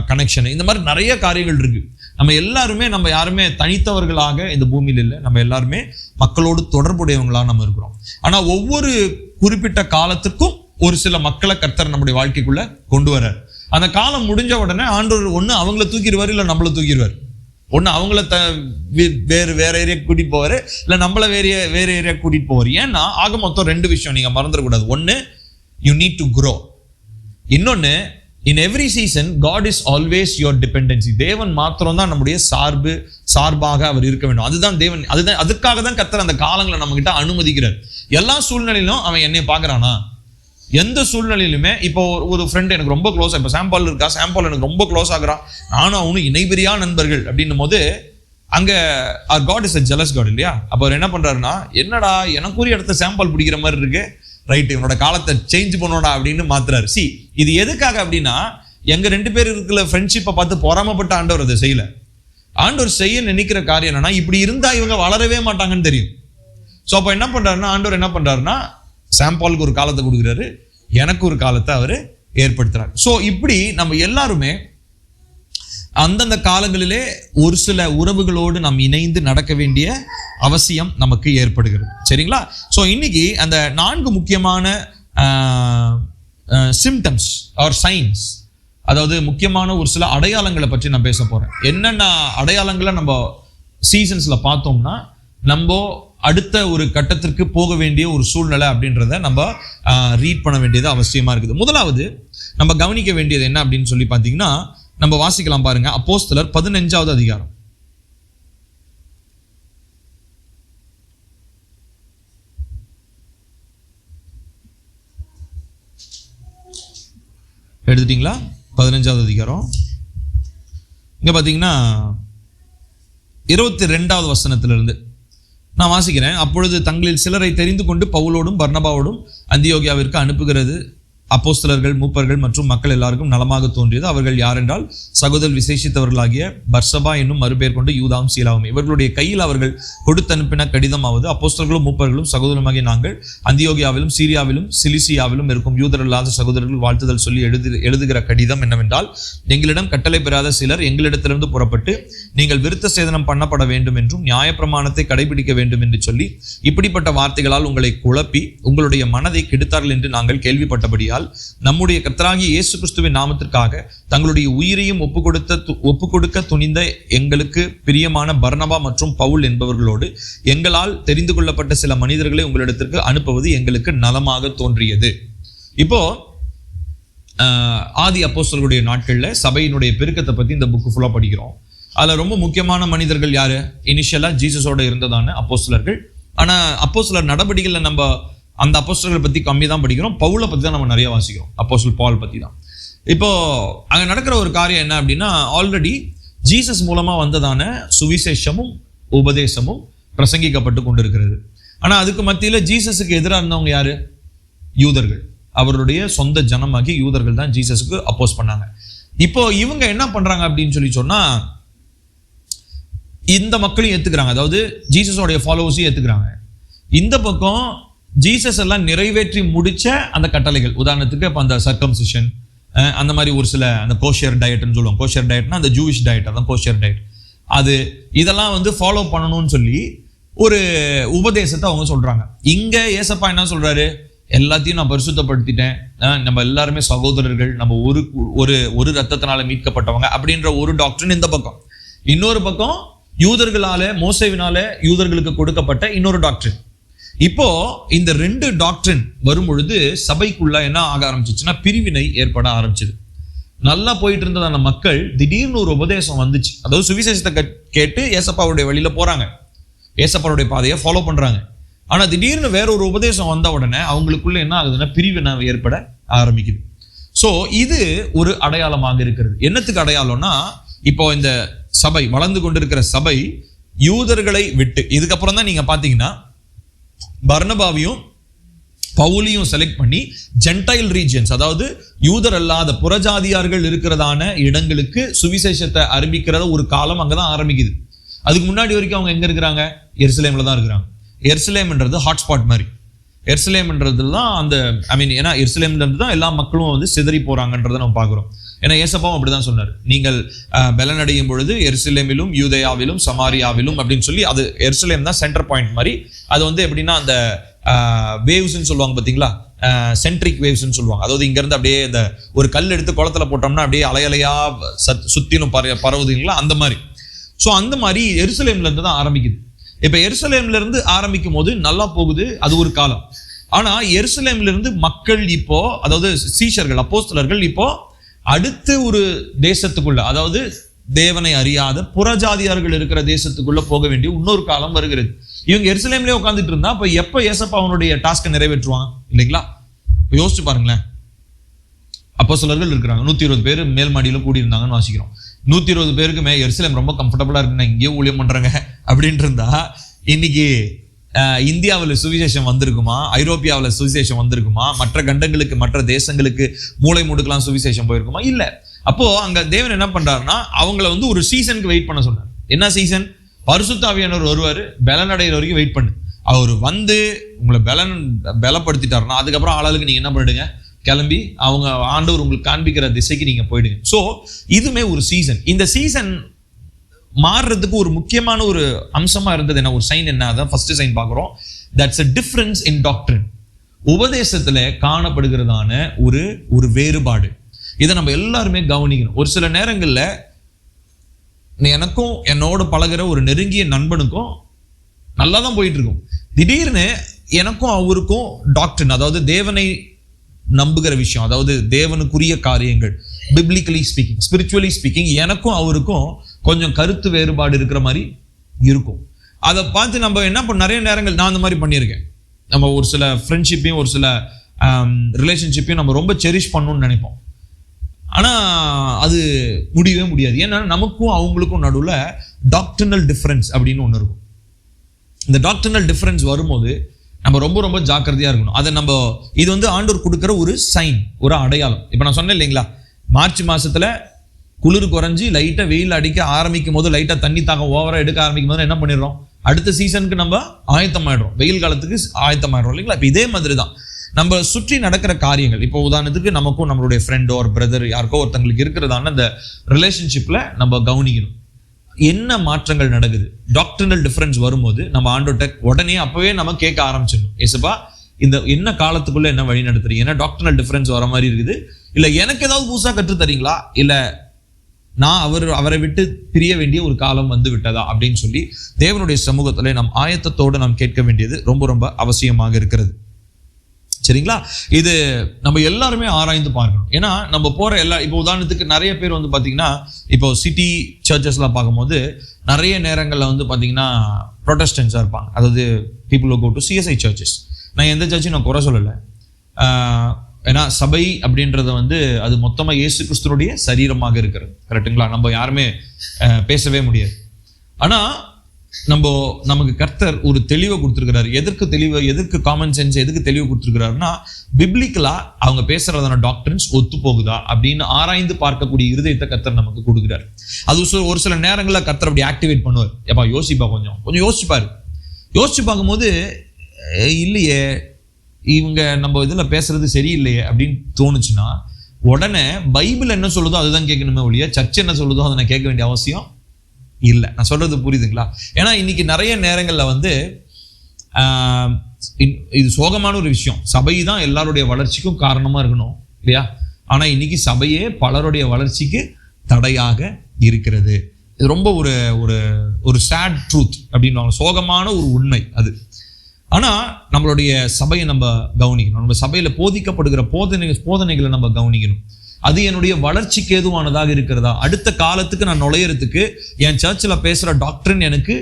கனெக்ஷன், இந்த மாதிரி நிறைய காரியங்கள் இருக்கு. நம்ம எல்லாருமே நம்ம யாருமே தனித்தவர்களாக இந்த பூமியில் இல்லை. நம்ம எல்லாருமே மக்களோடு தொடர்புடையவங்களாக நம்ம இருக்கிறோம். ஆனா ஒவ்வொரு குறிப்பிட்ட காலத்துக்கும் ஒரு சில மக்களை கர்த்தர் நம்முடைய வாழ்க்கைக்குள்ள கொண்டு வர்றார். அந்த காலம் முடிஞ்ச உடனே ஆண்டவர் ஒண்ணு அவங்கள தூக்கிடுவார், இல்லை நம்மளை தூக்கிடுவார். ஒண்ணு அவங்கள வேற ஏரியா கூட்டிட்டு போவாரு, இல்லை நம்மள வேற ஏரியா கூட்டிட்டு போவார். ஏன்னா ஆக மொத்தம் 2 விஷயம் நீங்க மறந்துடக்கூடாது. ஒண்ணு, you need to grow. இன்னொன்னு, in every season God is always your dependency. தேவன் மாத்திரம் தான் நம்முடைய சார்பாக அவர் இருக்க வேண்டும். அதுதான் தேவன். அதுக்காக தான் கர்த்தர் அந்த காலங்களை நம்ம கிட்ட அனுமதிக்கிறார். எல்லா சூழ்நிலையிலும் அவன் என்னை பார்க்கறானா? எந்த சூழ்நிலையிலுமே இப்போ ஒரு ஃப்ரெண்ட் எனக்கு ரொம்ப க்ளோஸ், இப்போ சாம்பால் இருக்கா, சாம்பால் எனக்கு ரொம்ப க்ளோஸ் ஆகுறான், நானும் அவனும் இணைபிரியா நண்பர்கள் அப்படின்னும் போது அங்க God is a jealous God இல்லையா? அப்போ அவர் என்ன பண்றாருன்னா, என்னடா எனக்குரிய இடத்த சாம்பால் பிடிக்கிற மாதிரி இருக்கு, ரைட், இவனோட காலத்தை சேஞ்ச் பண்ணோடா அப்படின்னு மாத்துறாரு. இது எதுக்காக அப்படின்னா, எங்க 2 பேர் இருக்கிற ஃப்ரெண்ட்ஷிப்பை பார்த்து பொறாமப்பட்ட ஆண்டவர் அதை செய்யல. ஆண்டவர் செய்ய நினைக்கிற காரியம் என்னன்னா, இப்படி இருந்தா இவங்க வளரவே மாட்டாங்கன்னு தெரியும். ஸோ அப்போ என்ன பண்றாருன்னா, ஆண்டவர் என்ன பண்றாருன்னா, சாம்பாலுக்கு ஒரு காலத்தை கொடுக்குறாரு, எனக்கு ஒரு காலத்தை அவர் ஏற்படுத்துறாரு. ஸோ இப்படி நம்ம எல்லாருமே அந்தந்த காலங்களிலே ஒரு சில உறவுகளோடு நாம் இணைந்து நடக்க வேண்டிய அவசியம் நமக்கு ஏற்படுகிறது. சரிங்களா? ஸோ இன்னைக்கு அந்த 4 முக்கியமான சிம்டம்ஸ் ஆர் சைன்ஸ், அதாவது முக்கியமான ஒரு சில அடையாளங்களை பற்றி நான் பேச போறேன். என்னென்ன அடையாளங்களை நம்ம சீசன்ஸ்ல பார்த்தோம்னா நம்ம அடுத்த ஒரு கட்டத்திற்கு போக வேண்டிய ஒரு சூழ்நிலை அப்படின்றத நம்ம ரீட் பண்ண வேண்டியது அவசியமா இருக்குது. முதலாவது நம்ம கவனிக்க வேண்டியது என்ன அப்படின்னு சொல்லி பார்த்தீங்கன்னா, நம்ம வாசிக்கலாம் பாருங்க, அப்போஸ்தலர் 15வது அதிகாரம். எடுத்துட்டீங்களா? 15வது அதிகாரம். இங்க பாத்தீங்கன்னா 22வது வசனத்திலிருந்து நான் வாசிக்கிறேன். அப்பொழுது தங்களில் சிலரை தெரிந்து கொண்டு பவுலோடும் பர்னபாவோடும் அந்தியோகியாவிற்கு அப்போஸ்தலர்கள், மூப்பர்கள் மற்றும் மக்கள் எல்லாருக்கும் நலமாக தோன்றியது. அவர்கள் யாரென்றால் சகோதரர் விசேஷித்தவர்களாகிய பர்சபா என்னும் மறுபெயர் கொண்டு யூதாவும் சீலாவும். இவர்களுடைய கையில் அவர்கள் கொடுத்தனுப்பின கடிதமாவது, அப்போஸ்தலர்களும் மூப்பர்களும் சகோதரமாகிய நாங்கள் அந்தியோகியாவிலும் சீரியாவிலும் சிலிசியாவிலும் இருக்கும் யூதரல்லாத சகோதரர்கள் வாழ்த்துதல் சொல்லி எழுதுகிற கடிதம் என்னவென்றால், எங்களிடம் கட்டளை பெறாத சிலர் எங்களிடத்திலிருந்து புறப்பட்டு நீங்கள் விருத்த சேதனம் பண்ணப்பட வேண்டும் என்றும் நியாயப்பிரமாணத்தை கடைபிடிக்க வேண்டும் என்று சொல்லி இப்படிப்பட்ட வார்த்தைகளால் உங்களை குழப்பி உங்களுடைய மனதை கெடுத்தார்கள் என்று நாங்கள் கேள்விப்பட்டபடியால் நம்முடைய கர்த்தராகிய இயேசு கிறிஸ்துவின் நாமத்திற்காக தங்களுடைய உயிரையும் ஒப்புக்கொடுக்க துணிந்த எங்களுக்கு பிரியமான பர்னபா மற்றும் பவுல் என்பவர்களோடு எங்களால் தெரிந்து கொள்ளப்பட்ட சில மனிதர்களை உங்களிடத்திற்கு அனுப்புவது எங்களுக்கு நலமாக தோன்றியது. இப்போ ஆதி அப்போஸ்தலர்களுடைய நாட்கள்ல சபையினுடைய பெருக்கத்தை பத்தி இந்த புக்கு ஃபுல்லா படிக்கிறோம். அதுல ரொம்ப முக்கியமான மனிதர்கள் யாரு? இனிஷியலா ஜீசஸோட இருந்ததான அப்போஸ்தலர்கள். ஆனா அப்போஸ்தலர் நடவடிக்கைகள்ல நம்ம அந்த அப்போஸ்தலர்களை பத்தி கம்மி தான் படிக்கிறோம். பவுலை பத்தி தான் நம்ம நிறைய வாசிக்கிறோம், அப்போஸ்தலர் பால் பத்தி தான். இப்போ அங்க நடக்கிற ஒரு காரியம் என்ன அப்படின்னா, ஆல்ரெடி ஜீசஸ் மூலமா வந்ததான சுவிசேஷமும் உபதேசமும் பிரசங்கிக்கப்பட்டு கொண்டிருக்கிறது. ஆனா அதுக்கு மத்தியில ஜீசஸுக்கு எதிராக இருந்தவங்க யாரு? யூதர்கள். அவருடைய சொந்த ஜனமாகி யூதர்கள் தான் ஜீசஸுக்கு அப்போஸ் பண்ணாங்க. இப்போ இவங்க என்ன பண்றாங்க அப்படின்னு சொல்லி சொன்னா, இந்த மக்களையும் ஏத்துக்கிறாங்க, அதாவது ஜீசஸோடைய ஃபாலோவர்ஸையும் ஏத்துக்கிறாங்க. இந்த பக்கம் ஜீசஸ் எல்லாம் நிறைவேற்றி முடிச்ச அந்த கட்டளைகள், உதாரணத்துக்கு இப்போ அந்த சர்க்கம்சிஷன், அந்த மாதிரி ஒரு சில அந்த கோஷியர் டயட்னு சொல்லுவாங்க. கோஷியர் டயட்னா அந்த ஜூவிஷ் டயட், அதான் கோஷியர் டயட். அது இதெல்லாம் வந்து ஃபாலோ பண்ணணும்னு சொல்லி ஒரு உபதேசத்தை அவங்க சொல்றாங்க. இங்க ஏசப்பா என்ன சொல்றாரு? எல்லாத்தையும் நான் பரிசுத்தப்படுத்திட்டேன், நம்ம எல்லாருமே சகோதரர்கள், நம்ம ஒரு ரத்தத்தினால மீட்கப்பட்டவங்க அப்படின்ற ஒரு டாக்டரின் இந்த பக்கம். இன்னொரு பக்கம் யூதர்களால, மோசேவினால யூதர்களுக்கு கொடுக்கப்பட்ட இன்னொரு டாக்டரின். இப்போ இந்த ரெண்டு டாக்டரின் வரும் பொழுது சபைக்குள்ள என்ன ஆக ஆரம்பிச்சிச்சுன்னா, பிரிவினை ஏற்பட ஆரம்பிச்சது. நல்லா போயிட்டு இருந்ததான மக்கள் திடீர்னு ஒரு உபதேசம் வந்துச்சு. அதாவது சுவிசேஷத்தை கேட்டு ஏசப்பாவுடைய வழியில போறாங்க, ஏசப்பாவுடைய பாதையை ஃபாலோ பண்றாங்க. ஆனா திடீர்னு வேற ஒரு உபதேசம் வந்த உடனே அவங்களுக்குள்ள என்ன ஆகுதுன்னா, பிரிவினை ஏற்பட ஆரம்பிக்குது. சோ இது ஒரு அடையாளமாக இருக்கிறது. என்னத்துக்கு அடையாளம்னா, இப்போ இந்த சபை வளர்ந்து கொண்டிருக்கிற சபை யூதர்களை விட்டு, இதுக்கப்புறம் தான் நீங்க பாத்தீங்கன்னா பர்னபாவையும் பவுலையும் செலக்ட் பண்ணி ஜென்டைல் ரீஜியன்ஸ், அதாவது யூதர் அல்லாத புறஜாதியார்கள் இருக்கிறதான இடங்களுக்கு சுவிசேஷத்தை ஆரம்பிக்கிற ஒரு காலம் அங்கதான் ஆரம்பிக்குது. அதுக்கு முன்னாடி வரைக்கும் அவங்க எங்க இருக்கிறாங்க? எருசலேம்ல தான் இருக்கிறாங்க. எருசலேம்ன்றது ஹாட்ஸ்பாட் மாதிரி. எருசலேம்ன்றதுலாம் அந்த ஏன்னா எருசலேம்ல இருந்து தான் எல்லா மக்களும் வந்து சிதறி போறாங்கன்றதை நம்ம பார்க்கிறோம். ஏன்னா ஏசப்பாவும் அப்படிதான் சொன்னார், நீங்கள் பலனடையும் பொழுது எருசலேமிலும் யூதேயாவிலும் சமாரியாவிலும் அப்படின்னு சொல்லி, அது எருசலேம் தான் சென்டர் பாயிண்ட் மாதிரி. அது வந்து எப்படின்னா அந்த வேவ்ஸ்ன்னு சொல்லுவாங்க பாத்தீங்களா, சென்ட்ரிக் வேவ்ஸ்ன்னு சொல்லுவாங்க. அதாவது இங்க இருந்து அப்படியே இந்த ஒரு கல் எடுத்து குளத்துல போட்டோம்னா அப்படியே அலையலையா சுத்தினும் பரவுதுங்களா, அந்த மாதிரி. ஸோ அந்த மாதிரி எருசலேம்ல இருந்து தான் ஆரம்பிக்குது. இப்ப எருசலேம்ல இருந்து ஆரம்பிக்கும் போது நல்லா போகுது, அது ஒரு காலம். ஆனா எருசலேம்ல இருந்து மக்கள் இப்போ, அதாவது சீஷர்கள், அப்போஸ்தலர்கள் இப்போ அடுத்து ஒரு தேசத்துக்குள்ள, அதாவது தேவனை அறியாத புறஜாதியார்கள் இருக்கிற தேசத்துக்குள்ள போக வேண்டிய இன்னொரு காலம் வருகிறது. இவங்க எருசலேம்லயே உட்காந்துட்டு இருந்தா அப்ப எப்ப ஏசப்பா அவனுடைய டாஸ்கை நிறைவேற்றுவாங்க இல்லைங்களா? யோசிச்சு பாருங்களேன். அப்போஸ்தலர்கள் இருக்கிறாங்க, 120 பேர் மேல் மாடியில கூடி இருந்தாங்கன்னு வாசிக்கிறோம். 120 பேருக்கு எருசலேம் ரொம்ப கம்ஃபர்டபுளா இருக்குன்னா இங்கேயே ஊழியம் பண்றாங்க அப்படின்ட்டு இருந்தா, இன்னைக்கு இந்தியாவில் சுவிசேஷம் வந்திருக்குமா? ஐரோப்பியாவில் சுவிசேஷம் வந்திருக்குமா? மற்ற கண்டங்களுக்கு, மற்ற தேசங்களுக்கு மூளை முடுக்கலாம் சுவிசேஷம் போயிருக்குமா? இல்ல. அப்போ அங்க தேவன் என்ன பண்றாருன்னா, அவங்கள வந்து ஒரு சீசனுக்கு வெயிட் பண்ண சொன்னார். என்ன சீசன்? பரிசுத்த ஆவியானவர் வருவாரு, பலனடைகிற வரைக்கும் வெயிட் பண்ணு. அவர் வந்து உங்களை பலப்படுத்திட்டாருன்னா அதுக்கப்புறம் ஆளாளுக்கு நீங்க என்ன பண்ணிடுங்க, கிளம்பி அவங்க ஆண்டவர் உங்களுக்கு காண்பிக்கிற திசைக்கு நீங்க போயிடுங்க. ஸோ இதுமே ஒரு சீசன். இந்த சீசன் மாறுறதுக்கு ஒரு முக்கியமான ஒரு அம்சமா இருந்தது என்ன, ஒரு சைன் என்ன? அதான் ஃபர்ஸ்ட் சைன் பார்க்கிறோம். That's a difference in doctrine. உபதேசத்துல காணப்படுகிறதான ஒரு வேறுபாடு. இதை நம்ம எல்லாருமே கவனிக்கணும். ஒரு சில நேரங்கள்ல எனக்கும் என்னோட பழகிற ஒரு நெருங்கிய நண்பனுக்கும் நல்லா தான் போயிட்டு இருக்கும். திடீர்னு எனக்கும் அவருக்கும் டாக்டரின், அதாவது தேவனை நம்புகிற விஷயம், அதாவது தேவனுக்குரிய காரியங்கள், பிப்ளிக்கலி ஸ்பீக்கிங், ஸ்பிரிச்சுவலி ஸ்பீக்கிங், எனக்கும் அவருக்கும் கொஞ்சம் கருத்து வேறுபாடு இருக்கிற மாதிரி இருக்கும். அதை பார்த்து நம்ம என்ன பண்ண, நிறைய நேரங்கள் நான் அந்த மாதிரி பண்ணியிருக்கேன். நம்ம ஒரு சில ஃப்ரெண்ட்ஷிப்பையும் ஒரு சில ரிலேஷன்ஷிப்பையும் நம்ம ரொம்ப செரிஷ் பண்ணணும்னு நினைப்போம். ஆனா அது முடியவே முடியாது. ஏன்னா நமக்கும் அவங்களுக்கும் நடுவில் டாக்டரினல் டிஃபரன்ஸ் அப்படின்னு ஒன்று இருக்கும். இந்த டாக்டரினல் டிஃபரன்ஸ் வரும்போது நம்ம ரொம்ப ரொம்ப ஜாக்கிரதையா இருக்கணும். அதை நம்ம இது வந்து ஆண்டவர் கொடுக்குற ஒரு சைன், ஒரு அடையாளம். இப்போ நான் சொன்னேன் இல்லைங்களா, மார்ச் மாசத்துல குளிர் குறைஞ்சி லைட்டாக வெயில் அடிக்க ஆரம்பிக்கும் போது, லைட்டாக தண்ணி தாக்கம் ஓவராக எடுக்க ஆரம்பிக்கும் போது என்ன பண்ணிடுறோம், அடுத்த சீசனுக்கு நம்ம ஆயத்தமாயிடுறோம், வெயில் காலத்துக்கு ஆயத்தமாயிடுறோம் இல்லைங்களா. இப்போ இதே மாதிரி தான் நம்ம சுற்றி நடக்கிற காரியங்கள். இப்போ உதாரணத்துக்கு நமக்கும் நம்மளுடைய ஃப்ரெண்டோ ஒரு பிரதர் யாருக்கோ ஒருத்தங்களுக்கு இருக்கிறதான அந்த ரிலேஷன்ஷிப்பில் நம்ம கவனிக்கணும், என்ன மாற்றங்கள் நடக்குது. டாக்டரினல் டிஃபரன்ஸ் வரும்போது நம்ம ஆண்டோட்ட உடனே அப்பவே நம்ம கேட்க ஆரம்பிச்சிடணும், ஏசப்பா இந்த என்ன காலத்துக்குள்ள என்ன வழி நடத்துறீங்க, ஏன்னா டாக்டரினல் டிஃபரன்ஸ் வர மாதிரி இருக்குது, இல்லை எனக்கு ஏதாவது புதுசாக கற்று தரீங்களா, இல்லை நான் அவரை விட்டு பிரிய வேண்டிய ஒரு காலம் வந்து விட்டதா அப்படின்னு சொல்லி தேவனுடைய சமூகத்துல நம் ஆயத்தத்தோடு நாம் கேட்க வேண்டியது ரொம்ப ரொம்ப அவசியமாக இருக்கிறது. சரிங்களா, இது நம்ம எல்லாருமே ஆராய்ந்து பார்க்கணும். ஏன்னா நம்ம போற இப்போ உதாரணத்துக்கு நிறைய பேர் வந்து பாத்தீங்கன்னா, இப்போ சிட்டி சர்ச்சஸ்லாம் பார்க்கும்போது நிறைய நேரங்கள்ல வந்து பாத்தீங்கன்னா ப்ரொட்டஸ்டன்ஸா இருப்பாங்க, அதாவது people who go to CSI churches. நான் எந்த சர்ச்சையும் நான் குறை சொல்லலை, ஏன்னா சபை அப்படின்றத வந்து அது மொத்தமா இயேசு கிறிஸ்துனுடைய சரீரமாக இருக்கிறது, கரெக்டுங்களா. நம்ம யாருமே பேசவே முடியாது. ஆனா நமக்கு கர்த்தர் ஒரு தெளிவை கொடுத்துருக்கிறாரு. எதற்கு காமன் சென்ஸ், எதுக்கு தெளிவு கொடுத்துருக்கிறாருன்னா, பிப்ளிக்கலா அவங்க பேசுறதான டாக்டரின்ஸ் ஒத்து போகுதா அப்படின்னு ஆராய்ந்து பார்க்கக்கூடிய இருதயத்தை கர்த்தர் நமக்கு கொடுக்குறாரு. அது ஒரு சில நேரங்களில் கர்த்தர் அப்படி ஆக்டிவேட் பண்ணுவார். எப்பா யோசிப்பா, கொஞ்சம் யோசிச்சுப்பாரு. யோசிச்சு பார்க்கும்போது இல்லையே இவங்க நம்ம இதுல பேசுறது சரியில்லையே அப்படின்னு தோணுச்சுன்னா, உடனே பைபிள் என்ன சொல்லுதோ அதுதான் கேட்கணுமே ஒழிய சர்ச் என்ன சொல்லுதோ அதை நான் கேட்க வேண்டிய அவசியம் இல்லை. நான் சொல்றது புரியுதுங்களா? ஏன்னா இன்னைக்கு நிறைய நேரங்கள்ல வந்து இது சோகமான ஒரு விஷயம், சபை தான் எல்லாருடைய வளர்ச்சிக்கும் காரணமா இருக்கணும் இல்லையா, ஆனா இன்னைக்கு சபையே பலருடைய வளர்ச்சிக்கு தடையாக இருக்கிறது. இது ரொம்ப ஒரு சேட் ட்ரூத் அப்படின்னு, சோகமான ஒரு உண்மை அது. ஆனா நம்மளுடைய சபையை நம்ம கவனிக்கணும், நம்ம சபையில போதிக்கப்படுகிற போதனைகளை நம்ம கவனிக்கணும். அது என்னுடைய வளர்ச்சிக்கு ஏதுவானதாக இருக்கிறதா, அடுத்த காலத்துக்கு நான் நுழையறதுக்கு என் சர்ச்சில் பேசுற டாக்டரின் எனக்கு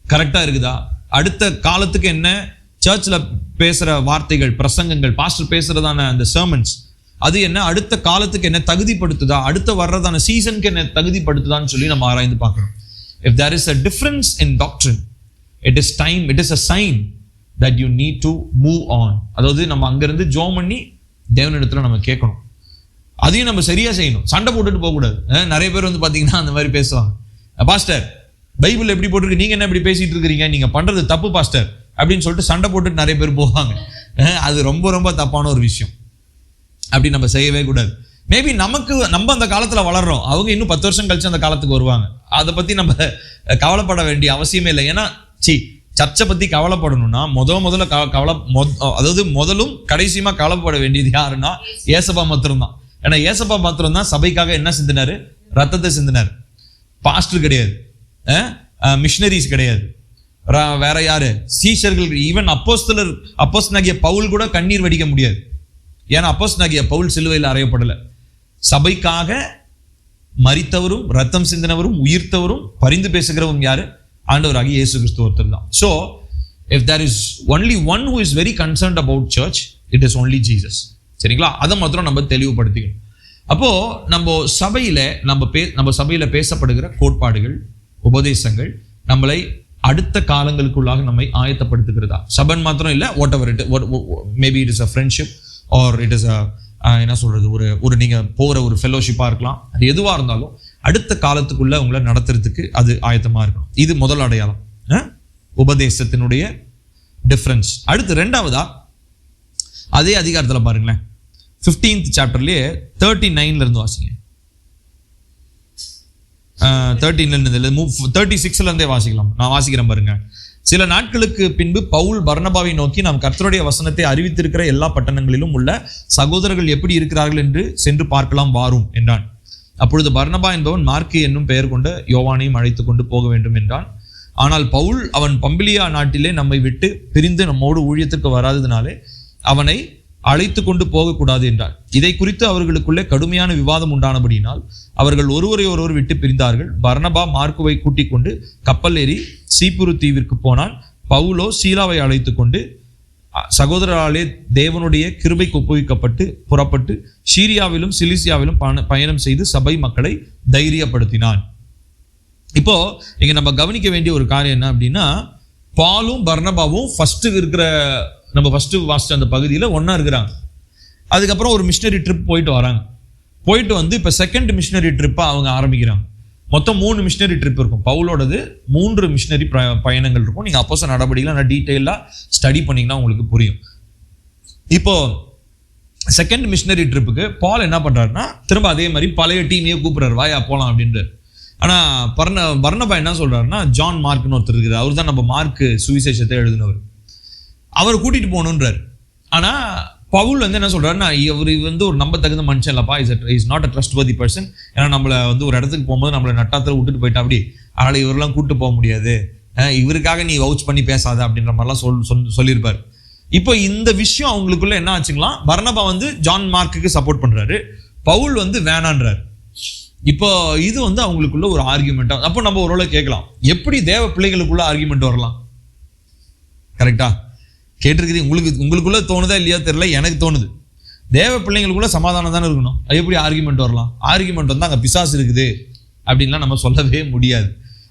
கரெக்டா இருக்குதா, அடுத்த காலத்துக்கு என்ன சர்ச்சில் பேசுற வார்த்தைகள், பிரசங்கங்கள், பாஸ்டர் பேசுறதான அந்த சர்மன்ஸ் அது என்ன அடுத்த காலத்துக்கு என்ன தகுதிப்படுத்துதா, அடுத்த வர்றதான சீசனுக்கு என்ன தகுதிப்படுத்துதான்னு சொல்லி நம்ம ஆராய்ந்து பார்க்கணும். If there is a difference in doctrine, it is a sign that you need to move on. அதாவது நம்ம அங்கிருந்து ஜோம் பண்ணி தேவனிடத்துல நம்ம கேட்கணும், அதையும் நம்ம சரியா செய்யணும், சண்டை போட்டுட்டு போகக்கூடாது. நிறைய பேர் வந்து பாத்தீங்கன்னா அந்த மாதிரி பேசுவாங்க, பாஸ்டர் பைபிள் எப்படி போட்டிருக்கு, நீங்க என்ன இப்படி பேசிட்டு இருக்கிறீங்க, நீங்க பண்றது தப்பு பாஸ்டர் அப்படின்னு சொல்லிட்டு சண்டை போட்டுட்டு நிறைய பேர் போவாங்க. அது ரொம்ப ரொம்ப தப்பான ஒரு விஷயம், அப்படி நம்ம செய்யவே கூடாது. மேபி நம்ம அந்த காலத்துல வளர்றோம், அவங்க இன்னும் 10 வருஷம் கழிச்சு அந்த காலத்துக்கு வருவாங்க, அதை பத்தி நம்ம கவலைப்பட வேண்டிய அவசியமே இல்லை. ஏன்னா சர்ச்சை பத்தி கவலைப்படணும்னா அதாவது முதலும் கடைசியுமா கவலைப்பட வேண்டியது யாருன்னா ஏசப்பா மாத்திரம்தான். ஏன்னா ஏசப்பா மாத்திரம்தான் சபைக்காக என்ன சிந்தினாரு, ரத்தத்தை சிந்தினாரு. பாஸ்டர் கிடையாது, மிஷனரிஸ் கிடையாது, வேற யாரு, சீஷர்கள், ஈவன் அப்போஸ்தலனாகிய பவுல் கூட கண்ணீர் வடிக்க முடியாது. ஏன்னா அப்போஸ்தலனாகிய பவுல் சிலுவையில் அறையப்படல. சபைக்காக மரித்தவரும் ரத்தம் சிந்தினவரும் உயிர்த்தவரும் பரிந்து பேசுகிறவரும் யாரு, ஆண்டவராகிய இயேசு கிறிஸ்து ஒருத்தர் தான். So if there is only one who is very concerned about church, it is only Jesus. சரிங்களா, அதை மாத்திரம் நம்ம தெளிவுபடுத்திக்கணும். அப்போ நம்ம சபையில பேசப்படுகிற கோட்பாடுகள், உபதேசங்கள் நம்மளை அடுத்த காலங்களுக்குள்ளாக நம்மை ஆயத்தப்படுத்துகிறதா, சபன் மாத்திரம் இல்லை, what ever it, maybe it is a friendship R it is என்ன சொல்றது, ஒரு நீங்க போகிற ஒரு ஃபெலோஷிப்பா இருக்கலாம், அது எதுவா இருந்தாலும் அடுத்த காலத்துக்குள்ள உங்களை நடத்துறதுக்கு அது ஆயத்தமா இருக்கணும். இது முதல் அடையாளம், உபதேசத்தினுடைய டிஃபரன்ஸ். அடுத்து ரெண்டாவதா அதே அதிகாரத்துல பாருங்களேன், 15th சாப்டர்லயே 39ல இருந்து வாசிங்க, 36ல இருந்தே வாசிக்கலாம். நான் வாசிக்கிறேன் பாருங்க. சில நாட்களுக்கு பின்பு பவுல் பர்னபாவை நோக்கி, நாம் கர்த்தருடைய வசனத்தை அறிவித்திருக்கிற எல்லா பட்டணங்களிலும் உள்ள சகோதரர்கள் எப்படி இருக்கிறார்கள் என்று சென்று பார்க்கலாம் வாரும் என்றான். அப்பொழுது பர்னபா என்பவன் மார்க்கு என்னும் பெயர் கொண்ட யோவானையும் அழைத்து கொண்டு போக வேண்டும் என்றான். ஆனால் பவுல், அவன் பம்பிலியா நாட்டிலே நம்மை விட்டு பிரிந்து நம்மோடு ஊழியத்திற்கு வராததினாலே அவனை அழைத்து கொண்டு போகக்கூடாது என்றார். இதை குறித்து அவர்களுக்குள்ளே கடுமையான விவாதம் உண்டானபடியினால் அவர்கள் ஒருவரை ஒருவர் விட்டு பிரிந்தார்கள். பர்னபா மார்க்குவை கூட்டிக் கொண்டு கப்பல் ஏறி சீப்புரு தீவிற்கு போனான். பவுலோ சீலாவை அழைத்து கொண்டு சகோதரராலே தேவனுடைய கிருபைக்கு ஒப்புவிக்கப்பட்டு புறப்பட்டு சீரியாவிலும் சிலிசியாவிலும் பயணம் செய்து சபை மக்களை தைரியப்படுத்தினான். இப்போ இங்க நம்ம கவனிக்க வேண்டிய ஒரு காரியம் என்ன அப்படின்னா, பாலும் பர்னபாவும் ஃபர்ஸ்ட் இருக்கிற நம்ம ஃபர்ஸ்ட் வாசிச்ச அந்த பகுதியில் ஒன்றா இருக்கிறாங்க. அதுக்கப்புறம் ஒரு மிஷினரி ட்ரிப் போயிட்டு வராங்க. போயிட்டு வந்து இப்போ செகண்ட் மிஷினரி ட்ரிப்பாக அவங்க ஆரம்பிக்கிறாங்க. மொத்தம் 3 மிஷினரி ட்ரிப் இருக்கும். பவுலோடது 3 மிஷினரி பயணங்கள் இருக்கும். நீங்கள் அப்போஸ்தலர் நடவடிக்கைகளை நான் டீட்டெயிலாக ஸ்டடி பண்ணிங்கன்னா உங்களுக்கு புரியும். இப்போ செகண்ட் மிஷினரி ட்ரிப்புக்கு பால் என்ன பண்ணுறாருன்னா திரும்ப அதே மாதிரி பழைய டீமையே கூப்பிட்றாரு, வாயா போகலாம் அப்படின்றார். ஆனால் பர்னபா என்ன சொல்கிறாருன்னா, ஜான் மார்க்னு ஒருத்தர் இருக்கிறார், அவர் தான் நம்ம மார்க் சுவிசேஷத்தை எழுதினவர், அவர் கூட்டிகிட்டு போகணுன்றார். ஆனால் பவுல் வந்து என்ன சொல்றாருன்னா, இவர் வந்து ஒரு நம்ப தகுந்த மனுஷன் இல்லப்பா, is not a trustworthy person. ஏன்னா நம்மளை வந்து ஒரு இடத்துக்கு போகும்போது நம்மளை நட்டாத்தில் விட்டுட்டு போயிட்டா அப்படி அதனால் இவரெல்லாம் கூப்பிட்டு போக முடியாது, இவருக்காக நீ வவுச் பண்ணி பேசாத அப்படின்ற மாதிரிலாம் சொல்லியிருப்பார். இப்போ இந்த விஷயம் அவங்களுக்குள்ள என்ன ஆச்சுங்களா, பர்னபா வந்து ஜான் மார்க்குக்கு சப்போர்ட் பண்றாரு, பவுல் வந்து வேணான்றாரு. இப்போ இது வந்து அவங்களுக்குள்ள ஒரு ஆர்கியூமெண்ட். அப்போ நம்ம ஒரு வேளை கேட்கலாம், எப்படி தேவ பிள்ளைகளுக்குள்ள ஆர்கியூமெண்ட் வரலாம்? கரெக்டா கேட்டிருக்குது. உங்களுக்குள்ள தோணுதா இல்லையா தெரியல, எனக்கு தோணுது தேவ பிள்ளைங்களுக்குள்ள சமாதானம் தானே இருக்கணும். அது எப்படி ஆர்கியூமெண்ட் வரலாம்? ஆர்கியூமெண்ட் வந்து அங்கே பிசாசு இருக்குது அப்படின்லாம் நம்ம சொல்லவே முடியாது.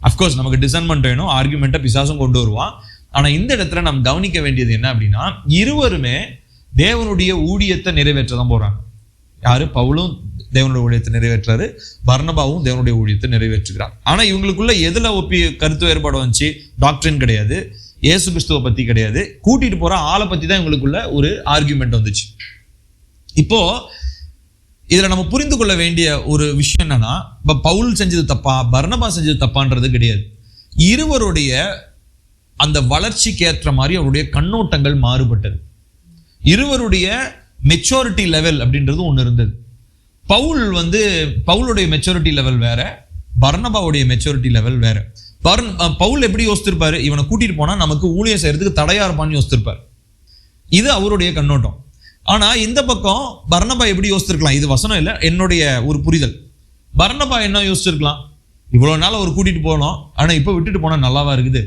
அஃப்கோர்ஸ் நமக்கு டிசன்மெண்ட் வேணும், ஆர்கியூமெண்ட்டை பிசாசும் கொண்டு வருவான். ஆனால் இந்த இடத்துல நம்ம கவனிக்க வேண்டியது என்ன அப்படின்னா, இருவருமே தேவனுடைய ஊழியத்தை நிறைவேற்ற தான் போறாங்க. யாரு? பவுலும் தேவனுடைய ஊழியத்தை நிறைவேற்றாரு, பர்னபாவும் தேவனுடைய ஊழியத்தை நிறைவேற்றுகிறார். ஆனா இவங்களுக்குள்ள எதுல கருத்து வேறுபாடு வந்துச்சு? டாக்டரின் கிடையாது, இயேசு கிறிஸ்துவை பத்தி கிடையாது, கூட்டிட்டு போற ஆளை பத்தி தான் இவங்களுக்குள்ள ஒரு ஆர்கியூமெண்ட் வந்துச்சு. இப்போ இதுல நம்ம புரிந்து கொள்ள வேண்டிய ஒரு விஷயம் என்னன்னா, பவுல் செஞ்சது தப்பா பர்னபா செஞ்சது தப்பான்றது கிடையாது. இருவருடைய அந்த வளர்ச்சிக்கு ஏற்ற மாதிரி அவருடைய கண்ணோட்டங்கள் மாறுபட்டது. இருவருடைய மெச்சூரிட்டி லெவல் அப்படின்றது ஒன்று இருந்தது. பவுலுடைய மெச்சூரிட்டி லெவல் வேற, பர்னபாவுடைய மெச்சூரிட்டி லெவல் வேற. பவுல் எப்படி யோசித்திருப்பாரு, இவனை கூட்டிட்டு போனா நமக்கு ஊழியம் செய்யறதுக்கு தடையா இருப்பான்னு யோசித்திருப்பாரு. இது அவருடைய கண்ணோட்டம். ஆனா இந்த பக்கம் பர்னபா எப்படி யோசிச்சிருக்கலாம்? இது வசனம் இல்லை, என்னுடைய ஒரு புரிதல். பர்னபா என்ன யோசிச்சிருக்கலாம், இவ்வளவு நாள் அவர் கூட்டிட்டு போனோம், ஆனா இப்ப விட்டுட்டு போனா நல்லாவா இருக்குது,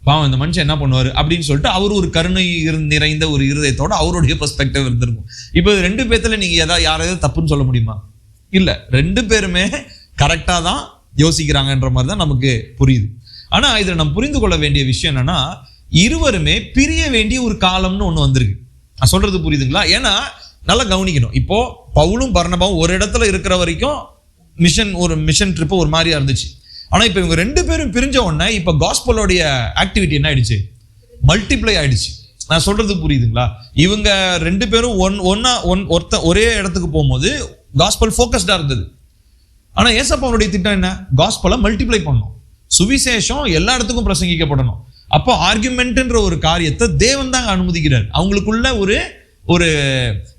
பாவம் இந்த மனுஷன் என்ன பண்ணுவாரு அப்படின்னு சொல்லிட்டு அவர் ஒரு கருணை நிறைந்த ஒரு இருதயத்தோட அவருடைய பெர்ஸ்பெக்டிவ் இருந்திருக்கும். இப்போ 2 பேத்துல நீங்க யாராவது தப்புன்னு சொல்ல முடியுமா? இல்ல, 2 பேருமே கரெக்டா தான் யோசிக்கிறாங்கன்ற மாதிரி தான் நமக்கு புரியுது. ஆனா இதுல நம்ம புரிந்து கொள்ள வேண்டிய விஷயம் என்னன்னா, இருவருமே பிரிய வேண்டிய ஒரு காலம்னு ஒண்ணு வந்திருக்கு. நான் சொல்றது புரியுதுங்களா? ஏன்னா நல்லா கவனிக்கணும். இப்போ பவுலும் பர்னபாவும் ஒரு இடத்துல இருக்கிற வரைக்கும் மிஷன் ட்ரிப் ஒரு மாதிரியா இருந்துச்சு. ஆனா இப்ப இவங்க 2 பேரும் பிரிஞ்ச உடனே இப்ப காஸ்பலோடைய ஆக்டிவிட்டி என்ன ஆயிடுச்சு? மல்டிப்ளை ஆயிடுச்சு. நான் சொல்றது புரியுதுங்களா? இவங்க 2 பேரும் ஒரே இடத்துக்கு போகும்போது காஸ்பல் ஃபோக்கஸ்டா இருந்தது. ஆனா ஏசப்பாவுடைய திட்டம் என்ன? காஸ்பலை மல்டிப்ளை பண்ணணும், சுவிசேஷம் எல்லா இடத்துக்கும் பிரசங்கிக்கப்படணும். அப்போ ஆர்குமெண்ட்ன்ற ஒரு காரியத்தை தேவன் தான் அனுமதிக்கிறார். அவங்களுக்குள்ள ஒரு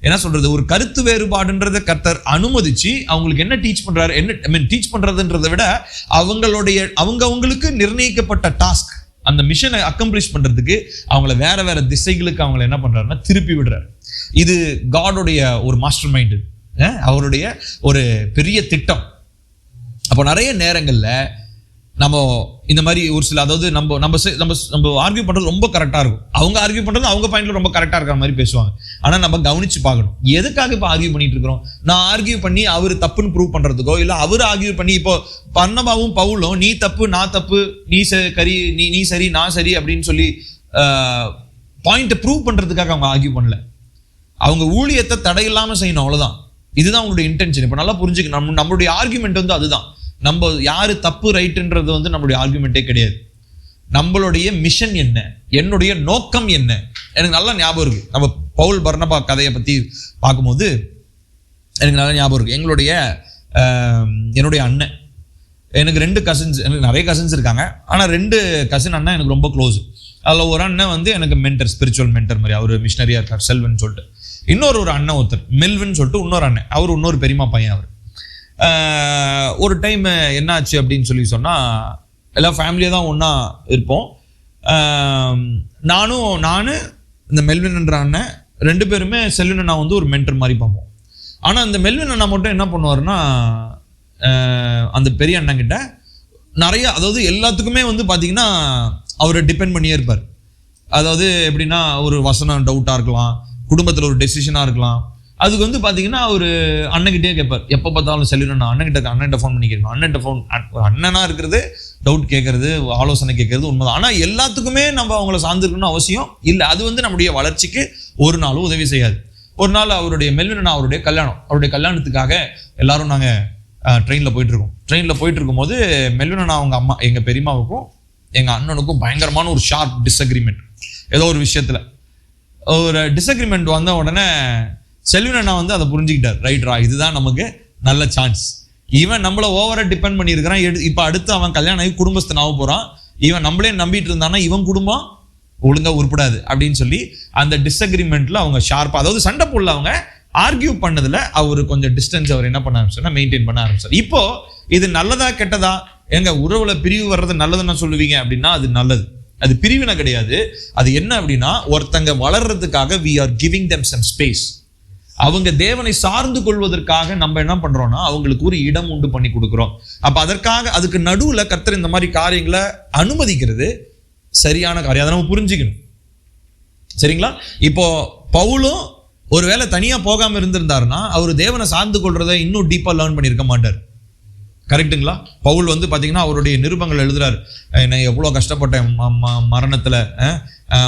என்ன சொல்றது, ஒரு கருத்து வேறுபாடுன்றத கர்த்தர் அனுமதிச்சு அவங்களுக்கு என்ன டீச் பண்றாரு, டீச் பண்றதுன்றதை விட அவங்களுக்கு நிர்ணயிக்கப்பட்ட டாஸ்க், அந்த மிஷனை அக்கம்ப்ளிஷ் பண்றதுக்கு அவங்கள வேற திசைகளுக்கு அவங்களை என்ன பண்றாருன்னா திருப்பி விடுறாரு. இது காடோடைய ஒரு மாஸ்டர் மைண்ட், அவருடைய ஒரு பெரிய திட்டம். அப்போ நிறைய நேரங்கள்ல நம்ம இந்த மாதிரி ஒரு சில, அதாவது நம்ம ஆர்கியூ பண்றது ரொம்ப கரெக்டா இருக்கும், அவங்க ஆர்கியூ பண்றது அவங்க பாயிண்ட்ல ரொம்ப கரெக்டா இருக்கிற மாதிரி பேசுவாங்க. ஆனா நம்ம கவனிச்சு பார்க்கணும், எதுக்காக இப்ப ஆர்கியூ பண்ணிட்டு இருக்கிறோம்? நான் ஆர்கியூ பண்ணி அவரு தப்புன்னு ப்ரூவ் பண்றதுக்கோ, இல்ல அவரு ஆர்கியூ பண்ணி இப்போ பர்னபாவும் பவுலும் நீ தப்பு நான் தப்பு, நீ சரி நான் சரி அப்படின்னு சொல்லி பாயிண்ட் ப்ரூவ் பண்றதுக்காக அவங்க ஆர்கியூ பண்ணல. அவங்க ஊழியத்தை தடையில்லாம செய்யணும், அவ்வளவுதான். இதுதான் அவங்களுடைய இன்டென்ஷன். இப்ப நல்லா புரிஞ்சுக்க, நம்மளுடைய ஆர்கியூமெண்ட் வந்து அதுதான். நம்ம யாரு தப்பு ரைட்டுன்றது வந்து நம்மளுடைய ஆர்குமெண்ட்டே கிடையாது. நம்மளுடைய மிஷன் என்ன, என்னுடைய நோக்கம் என்ன? எனக்கு நல்லா ஞாபகம் இருக்கு, நம்ம பவுல் பர்னபா கதையை பத்தி பார்க்கும்போது எனக்கு நல்லா ஞாபகம் இருக்கு. என்னுடைய அண்ணன், எனக்கு 2 கசின்ஸ், எனக்கு நிறைய கசின்ஸ் இருக்காங்க, ஆனா 2 கசின் அண்ணன் எனக்கு ரொம்ப க்ளோஸ். அதில் ஒரு அண்ணன் வந்து எனக்கு மென்டர், ஸ்பிரிச்சுவல் மென்டர் மாதிரி, அவர் மிஷனரியா இருக்கார், செல்வன் சொல்லிட்டு. இன்னொரு அண்ணன் ஒருத்தர் மெல்வின் சொல்லிட்டு இன்னொரு அண்ணன், அவர் இன்னொரு பெரியமா பையன். அவர் ஒரு டைம் என்ன ஆச்சு அப்படின்னு சொல்லி சொன்னா, எல்லாம் ஃபேமிலியாக தான் ஒன்றா இருப்போம். நானு இந்த மெல்வின் என்ற அண்ணன் 2 பேருமே செல்வின் அண்ணா வந்து ஒரு மென்டர் மாதிரி பார்ப்போம். ஆனால் அந்த மெல்வின் அண்ணா மட்டும் என்ன பண்ணுவாருன்னா, அந்த பெரிய அண்ணங்கிட்ட நிறைய, அதாவது எல்லாத்துக்குமே வந்து பார்த்தீங்கன்னா அவரை டிபெண்ட் பண்ணியே இருப்பார். அதாவது எப்படின்னா, ஒரு வசனம் டவுட்டாக இருக்கலாம், குடும்பத்தில் ஒரு டெசிஷனாக இருக்கலாம், அதுக்கு வந்து பார்த்தீங்கன்னா ஒரு அண்ணன்கிட்டே கேட்பார். எப்போ பார்த்தாலும் செல்லுனா அண்ணன்கிட்ட ஃபோன் பண்ணி கேட்கணும். அண்ணன்ட்ட ஃபோன், அண்ணனா இருக்கிறது டவுட் கேட்கறது, ஆலோசனை கேட்கறது உண்மைதான். ஆனால் எல்லாத்துக்குமே நம்ம அவங்கள சார்ந்திருக்கணும்னு அவசியம் இல்லை. அது வந்து நம்முடைய வளர்ச்சிக்கு ஒரு நாளும் உதவி செய்யாது. ஒரு நாள் அவருடைய மெல்வின் அவருடைய கல்யாணத்துக்காக எல்லாரும் நாங்கள் ட்ரெயினில் போயிட்டு இருக்கும்போது மெல்வின் அவங்க அம்மா, எங்கள் பெரியம்மாவுக்கும் எங்கள் அண்ணனுக்கும் பயங்கரமான ஒரு ஷார்ப் டிஸ்அக்ரிமெண்ட். ஏதோ ஒரு விஷயத்தில் ஒரு டிஸ்அக்ரிமெண்ட் வந்த உடனே செல்வின் அண்ணா வந்து அதை புரிஞ்சுக்கிட்டார். ரைட்ரா, இதுதான் நமக்கு நல்ல சான்ஸ். இவன் நம்மள ஓவரா டிபெண்ட் பண்ணியிருக்கிறான். இப்போ அடுத்து அவன் கல்யாணம் ஆகி குடும்பஸ்தனாக போகிறான். இவன் நம்மளே நம்பிட்டு இருந்தானா இவன் குடும்பம் ஒழுங்கா உருப்படாது அப்படின்னு சொல்லி அந்த டிஸ்அக்ரிமெண்ட்ல அவங்க ஷார்ப்பா, அதாவது சண்டை போடல, அவங்க ஆர்கியூ பண்ணதுல அவர் கொஞ்சம் டிஸ்டன்ஸ் அவர் என்ன பண்ண ஆரம்பிச்சார், மெயின்டைன் பண்ண ஆரம்பிச்சார். இப்போ இது நல்லதா கெட்டதா? எங்க உறவுல பிரிவு வர்றது நல்லதுன்னு சொல்லுவீங்க அப்படின்னா அது நல்லது. அது பிரிவினை கிடையாது. அது என்ன அப்படின்னா, ஒருத்தங்க வளர்றதுக்காக we are giving them some space. அவங்க தேவனை சார்ந்து கொள்வதற்காக நம்ம என்ன பண்றோம்னா அவங்களுக்கு ஒரு இடம் உண்டு பண்ணி கொடுக்குறோம். அப்ப அதுக்கு நடுவுல கர்த்தர் இந்த மாதிரி காரியங்களை அனுமதிக்கிறது சரியான காரியம். அதை நம்ம புரிஞ்சுக்கணும். சரிங்களா? இப்போ பவுலும் ஒருவேளை தனியா போகாம இருந்திருந்தாருன்னா அவர் தேவனை சார்ந்து கொள்றதை இன்னும் டீப்பா லேர்ன் பண்ணியிருக்க மாட்டார். கரெக்டுங்களா? பவுல் வந்து பாத்தீங்கன்னா அவருடைய நிருபங்கள் எழுதுறாரு, என்னை எவ்வளவு கஷ்டப்பட்டேன், மரணத்துல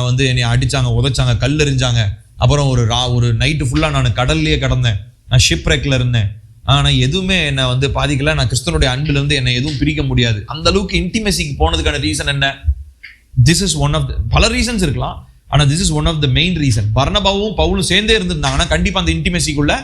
வந்து என்னை அடிச்சாங்க, உதைச்சாங்க, கல் எறிஞ்சாங்க, அப்புறம் ஒரு நைட்டு ஃபுல்லா நான் கடல்லையே கிடந்தேன், நான் ஷிப்ரெக்ல இருந்தேன், ஆனா எதுவுமே என்னை வந்து பாதிக்கல, நான் கிறிஸ்தனுடைய அன்புல இருந்து என்னை எதுவும் பிரிக்க முடியாது. அந்த அளவுக்கு இன்டிமேசிக்கு போனதுக்கான ரீசன் என்ன? திஸ் இஸ் ஒன் ஆஃப் பல ரீசன்ஸ் இருக்கலாம், ஆனா this is one of the main reason. பர்னபாவும் பவுலும் சேர்ந்தே இருந்திருந்தாங்கன்னா கண்டிப்பா அந்த இன்டிமேசிக்குள்ள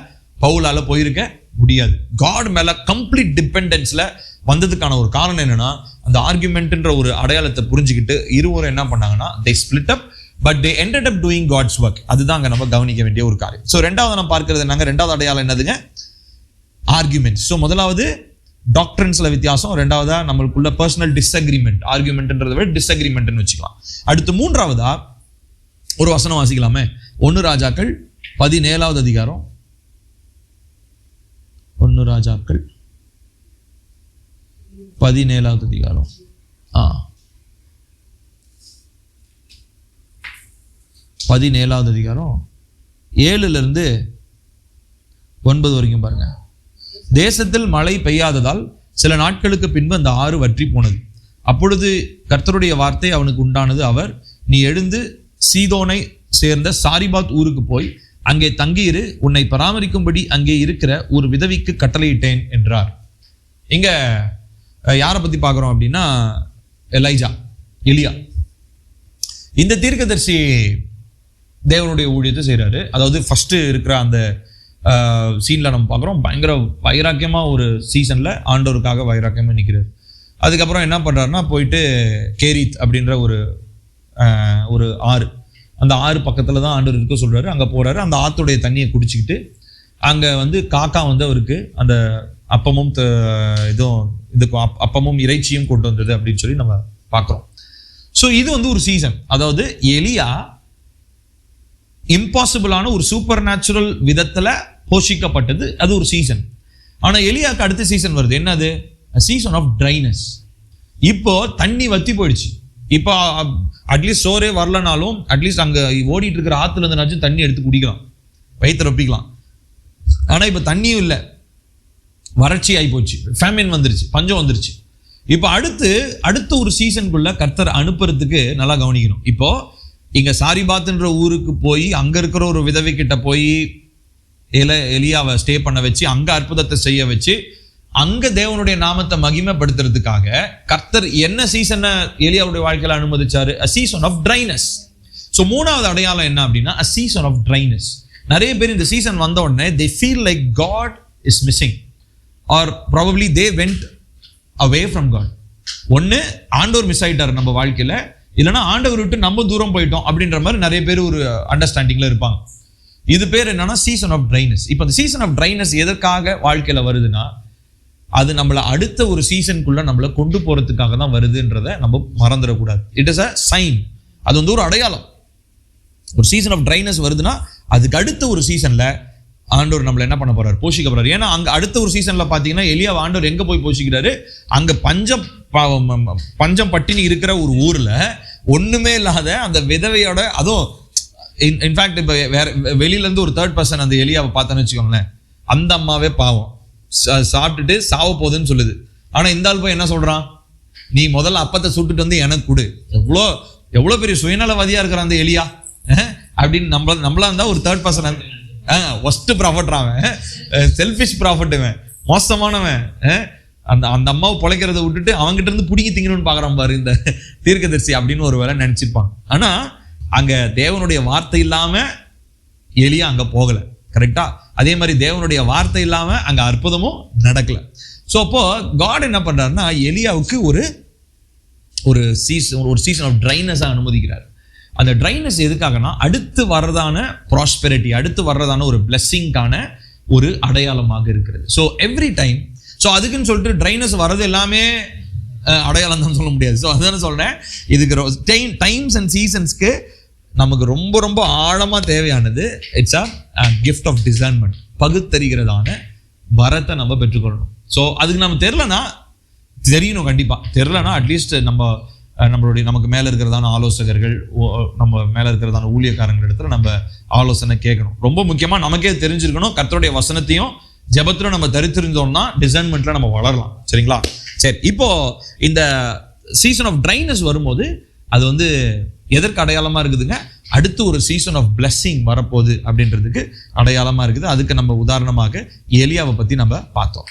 பவுலால போயிருக்க முடியாது. காட் மேல கம்ப்ளீட் டிபெண்டன்ஸ்ல வந்ததுக்கான ஒரு காரணம் என்னன்னா, அந்த ஆர்குமெண்ட்ன்ற ஒரு அடையாளத்தை புரிஞ்சுக்கிட்டு இருவரும் என்ன பண்ணாங்கன்னா they split up, but they ended up doing God's work. அதுதான் அங்க நம்ம கவனிக்க வேண்டிய ஒரு காரியம். ஸோ ரெண்டாவது நம்ம பார்க்கிறது என்னங்க, ரெண்டாவது அடையாளம் என்னதுங்க? ஆர்குமெண்ட்ஸ். ஸோ முதலாவது டாக்டரின்ஸ்ல வித்தியாசம், ரெண்டாவதா நம்மளுக்குள்ள பர்சனல் டிஸ்அக்ரிமெண்ட். ஆர்குமெண்ட்ன்றதை விட டிஸ்அக்ரிமெண்ட்னு வச்சுக்கலாம். அடுத்து மூன்றாவதா ஒரு வசனம் வாசிக்கலாமே, 1 ராஜாக்கள் 17வது அதிகாரம். 1 ராஜாக்கள் 17வது அதிகாரம் 17வது அதிகாரம் 7 9 வரைக்கும் பாருங்க. தேசத்தில் மழை பெய்யாததால் சில நாட்களுக்கு பின்பு அந்த ஆறு வற்றி போனது. அப்பொழுது கர்த்தருடைய வார்த்தை அவனுக்கு உண்டானது. அவர், நீ எழுந்து சீதோனை சேர்ந்த சாரிபாத் ஊருக்கு போய் அங்கே தங்கியிரு, உன்னை பராமரிக்கும்படி அங்கே இருக்கிற ஒரு விதவிக்கு கட்டளையிட்டேன் என்றார். இங்க யாரை பத்தி பார்க்கிறோம் அப்படின்னா, எலியா. இந்த தீர்க்கதரிசி தேவனுடைய ஊழியத்தை செய்யறாரு. அதாவது ஃபர்ஸ்ட் இருக்கிற அந்த சீன்ல நம்ம பார்க்குறோம், பயங்கர வைராக்கியமா ஒரு சீசன்ல ஆண்டவருக்காக வைராக்கியமா நிற்கிறார். அதுக்கப்புறம் என்ன பண்றாருன்னா, போயிட்டு கேரித் அப்படின்ற ஒரு ஆறு, அந்த ஆறு பக்கத்துல தான் ஆண்டவர் இருக்க சொல்றாரு. அங்க போறாரு. அந்த ஆத்துடைய தண்ணியை குடிச்சுக்கிட்டு அங்க வந்து காக்கா வந்து அவருக்கு அந்த அப்பமும் அப்பமும் இறைச்சியும் கொண்டு வந்தது அப்படின்னு சொல்லி நம்ம பார்க்கிறோம். ஸோ இது வந்து ஒரு சீசன். அதாவது எலியா இம்பாசிபிளான ஒரு சூப்பர் நேச்சுரல் விதத்துல போஷிக்கப்பட்டது, அது ஒரு சீசன். ஆனா எலியாக்கு அடுத்த சீசன் வருது. என்னது? Season of dryness. இப்போ தண்ணி வத்தி போயிடுச்சு. இப்போ அட்லீஸ்ட் சோரே வரலனாலும் அட்லீஸ்ட் அங்க ஓடிட்டு இருக்கிற ஆத்துல இருந்துனாச்சும் தண்ணி எடுத்து குடிக்கலாம், வயிற்று ரொப்பிக்கலாம். ஆனா இப்ப தண்ணியும் இல்லை, வறட்சி ஆகி போச்சு, ஃபேமின் வந்துருச்சு, பஞ்சம் வந்துருச்சு. இப்போ அடுத்த ஒரு சீசனுக்குள்ள கர்த்தர் அனுப்புறதுக்கு நல்லா கவனிக்கணும். இப்போ இங்க சாரிபாத்ன்ற ஊருக்கு போய் அங்க இருக்கிற ஒரு விதவை கிட்ட போய் எலியாவை ஸ்டே பண்ண வச்சு அங்க அற்புதத்தை செய்ய வச்சு அங்க தேவனுடைய நாமத்தை மகிமைப்படுத்துறதுக்காக கர்த்தர் என்ன சீசனை எலியாவுடைய வாழ்க்கையில அனுமதிச்சாரு? a season of dryness. So மூணாவது அடையாளம் என்ன அப்படின்னா, a season of dryness. நிறைய பேர் இந்த சீசன் வந்த உடனே they feel like God is missing or probably they went away from God. ஒன்னு ஆண்டவர் மிஸ் ஆயிட்டாரு நம்ம வாழ்க்கையில, இல்லைன்னா ஆண்டவர் விட்டு நம்ம தூரம் போயிட்டோம் அப்படின்ற மாதிரி நிறைய பேர் ஒரு அண்டர்ஸ்டாண்டிங்ல இருப்பாங்க. இது பேர் என்னன்னா சீசன் ஆஃப் ட்ரைனஸ். இப்போ இந்த சீசன் ஆஃப் ட்ரைனஸ் எதற்காக வாழ்க்கையில வருதுன்னா, அது நம்மளை அடுத்த ஒரு சீசனுக்குள்ள நம்மளை கொண்டு போறதுக்காக தான் வருதுன்றதை நம்ம மறந்துடக்கூடாது. It is a sign. அது வந்து ஒரு அடையாளம். ஒரு சீசன் ஆஃப் ட்ரைனஸ் வருதுன்னா அதுக்கு அடுத்த ஒரு சீசன்ல ஆண்டவர் நம்மளை என்ன பண்ண போறாரு? போஷிக்க போறாரு. ஏன்னா அங்க அடுத்த ஒரு சீசன்ல பாத்தீங்கன்னா எலியா ஆண்டவர் எங்க போய் போஷிக்கிறாரு? அங்க பஞ்சம் பட்டினி இருக்கிற ஒரு ஊர்ல ஒண்ணுமே இல்லாத அந்த விதவையோட, அதுவும் இன்ஃபேக்ட் இப்ப வேற வெளியில இருந்து ஒரு தேர்ட் பர்சன் அந்த எலியாவை பார்த்தோன்னு வச்சுக்கோங்களேன், அந்த அம்மாவே பாவம் சாப்பிட்டுட்டு சாவ போகுதுன்னு சொல்லுது. ஆனா இந்த ஆள் போய் என்ன சொல்றான்? நீ முதல்ல அப்பத்தை சுட்டுட்டு வந்து எனக்கு கொடு. எவ்வளோ பெரிய சுயநலவாதியா இருக்கிற அந்த எலியா அப்படின்னு நம்மளா இருந்தா ஒரு தேர்ட் பர்சன் ஒஸ்ட் ப்ராஃபிட்றாவன், செல்ஃபிஷ் ப்ராஃபிட்டுவன், மோசமானவன். அந்த அம்மாவை பொழைக்கிறத விட்டுட்டு அவங்ககிட்ட இருந்து பிடிங்கி திங்கணும்னு பாக்குறான் பாரு இந்த தீர்க்கதரிசி அப்படின்னு ஒரு வேலை நினைச்சிருப்பாங்க. ஆனா அங்க தேவனுடைய வார்த்தை இல்லாம எலியா அங்க போகல. கரெக்டா? அதே மாதிரி தேவனுடைய வார்த்தை இல்லாம அங்க அற்புதமும் நடக்கல. ஸோ அப்போ காட் என்ன பண்றாருன்னா எலியாவுக்கு ஒரு சீசன் ஆஃப் ட்ரைனஸ் அனுமதிக்கிறார். அந்த ட்ரைனஸ் எதுக்காகனா அடுத்து வர்றதான ப்ராஸ்பெரிட்டி, அடுத்து வர்றதான ஒரு பிளெஸ்ஸிங்கான ஒரு அடையாளமாக இருக்கிறது. ஸோ எவ்ரி டைம், ஸோ அதுக்குன்னு சொல்லிட்டு ட்ரைனஸ் வர்றது எல்லாமே அடையாளம் தான் சொல்ல முடியாது. ஸோ அதுதான் சொல்றேன், இதுக்கு டைம்ஸ் அண்ட் சீசன்ஸ்க்கு நமக்கு ரொம்ப ரொம்ப ஆழமா தேவையானது it's a gift of discernment, பகுத்தறிகிறதான வரத்தை நம்ம பெற்றுக்கொள்ளணும். ஸோ அதுக்கு நம்ம தெரியணும். கண்டிப்பா தெரியலனா அட்லீஸ்ட் நமக்கு மேல இருக்கிறதான ஆலோசகர்கள், நம்ம மேல இருக்கிறதான ஊழியக்காரங்கள் இடத்துல நம்ம ஆலோசனை கேட்கணும். ரொம்ப முக்கியமா நமக்கே தெரிஞ்சிருக்கணும். கர்த்தருடைய வசனத்தையும் ஜெபத்துல நம்ம தரித்திருந்தோம்னா டிசர்ன்மெண்ட்ல நம்ம வளரலாம். சரிங்களா? சரி, இப்போ இந்த சீசன் ஆஃப் ட்ரைனஸ் வரும்போது அது எதற்கு அடையாளமா இருக்குதுங்க? அடுத்து ஒரு சீசன் ஆஃப் பிளெஸ்ஸிங் வரப்போகுது அப்படின்றதுக்கு அடையாளமா இருக்குது. அதுக்கு நம்ம உதாரணமாக எலியாவை பத்தி நம்ம பார்த்தோம்.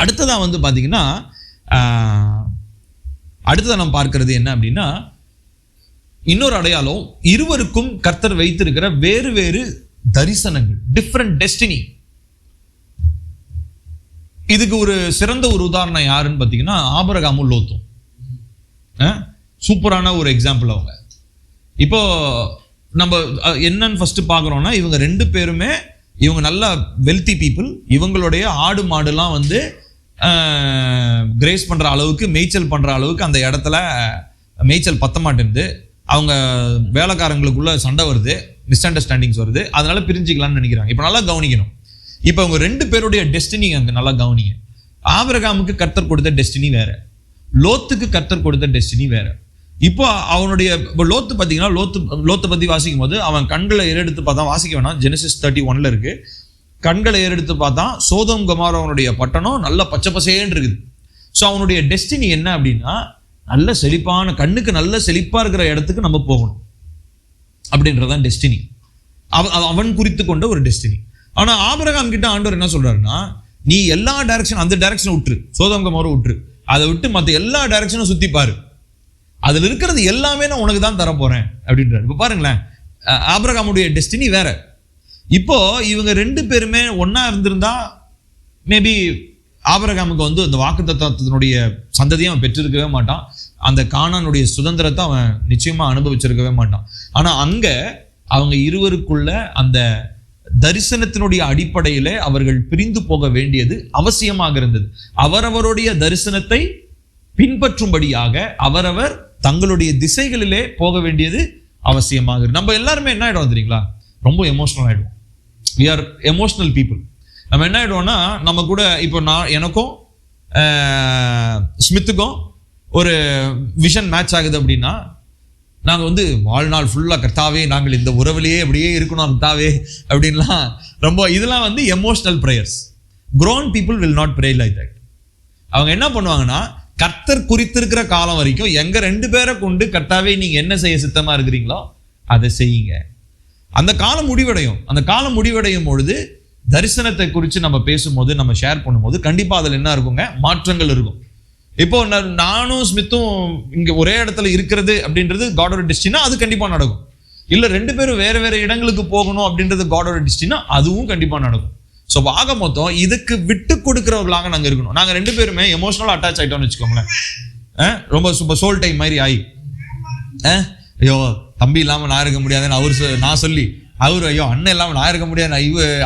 அடுத்ததான் பாத்தீங்கன்னா அடுத்ததான் நம்ம பார்க்கிறது என்ன அப்படின்னா, இன்னொரு அடையாளம், இருவருக்கும் கர்த்தர் வைத்திருக்கிற வேறு வேறு தரிசனங்கள், டிஃப்ரெண்ட் டெஸ்டினி. இதுக்கு ஒரு சிறந்த ஒரு உதாரணம் யாருன்னு பாத்தீங்கன்னா ஆபிரகாமும் லோத்தும். சூப்பரான ஒரு எக்ஸாம்பிள் அவங்க. இப்போ நம்ம என்னன்னு ஃபர்ஸ்ட் பார்க்குறோம்னா, இவங்க ரெண்டு பேருமே நல்ல வெல்தி பீப்புள். இவங்களுடைய ஆடு மாடுலாம் கிரேஸ் பண்ற அளவுக்கு, மேய்ச்சல் பண்ற அளவுக்கு அந்த இடத்துல மேய்ச்சல் பத்த மாட்டேங்குது. அவங்க வேலைக்காரங்களுக்குள்ள சண்டை வருது, மிஸ் அண்டர்ஸ்டாண்டிங்ஸ் வருது. அதனால பிரிஞ்சுக்கலாம்னு நினைக்கிறாங்க. இப்போ நல்லா கவனிக்கணும். இப்போ அவங்க ரெண்டு பேருடைய டெஸ்டினி அங்க நல்லா கவனிங்க. ஆபிரகாமுக்கு கர்த்தர் கொடுத்த டெஸ்டினி வேற, லோத்துக்கு கர்த்தர் கொடுத்த டெஸ்டினி வேற. இப்போ அவனுடைய லோத்து பார்த்தீங்கன்னா, லோத்தை பத்தி வாசிக்கும் போது அவன் கண்களை ஏறெடுத்து பார்த்தா, வாசிக்க வேணாம், ஜெனசிஸ் 31 இருக்கு. கண்களை ஏறெடுத்து பார்த்தா சோதோம் கொமோராவுடைய பட்டணம் நல்ல பச்சை பசேன்னு இருக்குது. ஸோ அவனுடைய டெஸ்டினி என்ன அப்படின்னா, நல்ல செழிப்பான, கண்ணுக்கு நல்ல செழிப்பா இருக்கிற இடத்துக்கு நம்ம போகணும் அப்படின்றதான் டெஸ்டினி. அவன் குறித்து கொண்ட ஒரு டெஸ்டினி. ஆனா ஆபிரகாம் கிட்ட ஆண்டவர் என்ன சொல்றாருன்னா, நீ எல்லா டைரக்ஷன், அந்த டைரக்ஷனை விட்டுரு, சோதோம் கொமோரா விட்டுரு, அதை விட்டு மற்ற எல்லா டைரக்ஷனும் சுத்தி பாரு, அதுல இருக்கிறது எல்லாமே நான் உனக்கு தான் தர போறேன் அப்படின்றாரு. இப்ப பாருங்களேன், ஆபிரகாமுடைய டெஸ்டினி வேற. இப்போ இவங்க ரெண்டு பேருமே ஒன்னா இருந்திருந்தா மேபி ஆபிரகாமுக்கு அந்த வாக்குத்தத்தத்தினுடைய சந்ததியை அவன் பெற்றிருக்கவே மாட்டான். அந்த கானானுடைய சுதந்திரத்தை அவன் நிச்சயமா அனுபவிச்சிருக்கவே மாட்டான். ஆனா அங்க அவங்க இருவருக்குள்ள அந்த தரிசனத்தினுடைய அடிப்படையில அவர்கள் பிரிந்து போக வேண்டியது அவசியமாக இருந்தது. அவரவருடைய தரிசனத்தை பின்பற்றும்படியாக அவரவர் தங்களுடைய திசைகளிலே போக வேண்டியது அவசியமாக இருக்கு. நம்ம எல்லாருமே என்ன ஆயிடும் தெரியுங்களா? ரொம்ப எமோஷனல் ஆயிடும். we are emotional people. நம்ம என்ன ஆயிடுவோம்னா, நம்ம கூட இப்போ எனக்கும் ஸ்மித்துக்கும் ஒரு விஷன் மேட்ச் ஆகுது அப்படின்னா, நாங்க வாழ்நாள் ஃபுல்லா கர்த்தாவே நாங்கள் இந்த உறவிலேயே அப்படியே இருக்கணும் கர்த்தாவே அப்படின்லாம் ரொம்ப இதெல்லாம் emotional prayers. grown people will not pray like that. அவங்க என்ன பண்ணுவாங்கன்னா, கர்த்தர் குறித்திருக்கிற காலம் வரைக்கும் எங்க ரெண்டு பேரை கொண்டு கர்த்தாவே நீங்க என்ன செய்ய சித்தமா இருக்கிறீங்களோ அதை செய்யுங்க. அந்த காலம் முடிவடையும். அந்த காலம் முடிவடையும் பொழுது தரிசனத்தை குறித்து நம்ம பேசும்போது, நம்ம ஷேர் பண்ணும்போது கண்டிப்பா அதுல என்ன இருக்குங்க, மாற்றங்கள் இருக்கும். இப்போ நானும் ஸ்மித்தும் இங்க ஒரே இடத்துல இருக்கிறது அப்படின்றது காடோட டெஸ்டினா, அது கண்டிப்பா நடக்கும். இல்ல ரெண்டு பேரும் வேற வேற இடங்களுக்கு போகணும் அப்படின்றது காடோட டெஸ்டினா, அதுவும் கண்டிப்பா நடக்கும். ஸோ ஆக மொத்தம் இதுக்கு விட்டு கொடுக்கிறவர்களாக நாங்க இருக்கணும். நாங்க ரெண்டு பேருமே எமோஷனலா அட்டாச் ஆயிட்டோம்னு வச்சுக்கோங்களேன், ரொம்ப சூப்பர் சோல் டைம் மாதிரி ஆகி, ஐயோ தம்பி இல்லாம நான் இருக்க முடியாதுன்னு நான் சொல்லி, ஐயோ அண்ணன் இல்லாம நான் இருக்க முடியாது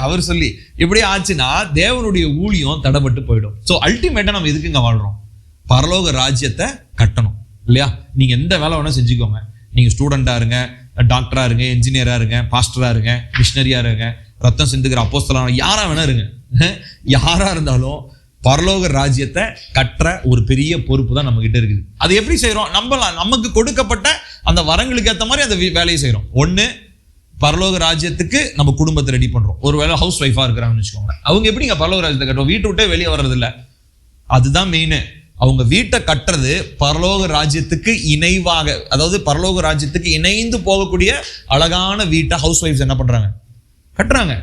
அவர் சொல்லி, இப்படியே ஆச்சுன்னா தேவனுடைய ஊழியம் தடைபட்டு போயிடும். ஸோ அல்டிமேட்டா நம்ம எதுக்குங்க வாழ்றோம்? பரலோக ராஜ்யத்தை கட்டணும் இல்லையா? நீங்க எந்த வேலை வேணா செஞ்சுக்கோங்க. நீங்க ஸ்டூடெண்டா இருங்க, டாக்டரா இருங்க, என்ஜினியரா இருங்க, பாஸ்டரா இருங்க, மிஷினரியா இருங்க, ரத்தம் சிந்துக்கிற அப்போஸ்தலனா யாரா வேணா இருங்க. யாரா இருந்தாலும் பரலோக ராஜ்யத்தை கற்ற ஒரு பெரிய பொறுப்பு தான் நம்ம கிட்ட இருக்குது. அது எப்படி செய்யறோம்? நமக்கு கொடுக்கப்பட்ட அந்த வரங்களுக்கு ஏற்ற மாதிரி அந்த வேலையை செய்யறோம். ஒண்ணு, பரலோக ராஜ்யத்துக்கு நம்ம குடும்பத்தை ரெடி பண்றோம். ஒருவேளை ஹவுஸ் ஒய்ஃபா இருக்கிறாங்கன்னு வச்சுக்கோங்க, அவங்க எப்படிங்க பரலோக ராஜ்யத்தை கட்டுவோம்? வீட்டு விட்டே வெளியே வர்றது இல்லை. அதுதான் மெயின். அவங்க வீட்டை கட்டுறது பரலோக ராஜ்யத்துக்கு இணைவாக, அதாவது பரலோக ராஜ்யத்துக்கு இணைந்து போகக்கூடிய அழகான வீட்டை ஹவுஸ் ஒய்ஃப்ஸ் என்ன பண்றாங்க? கட்டுறாங்க.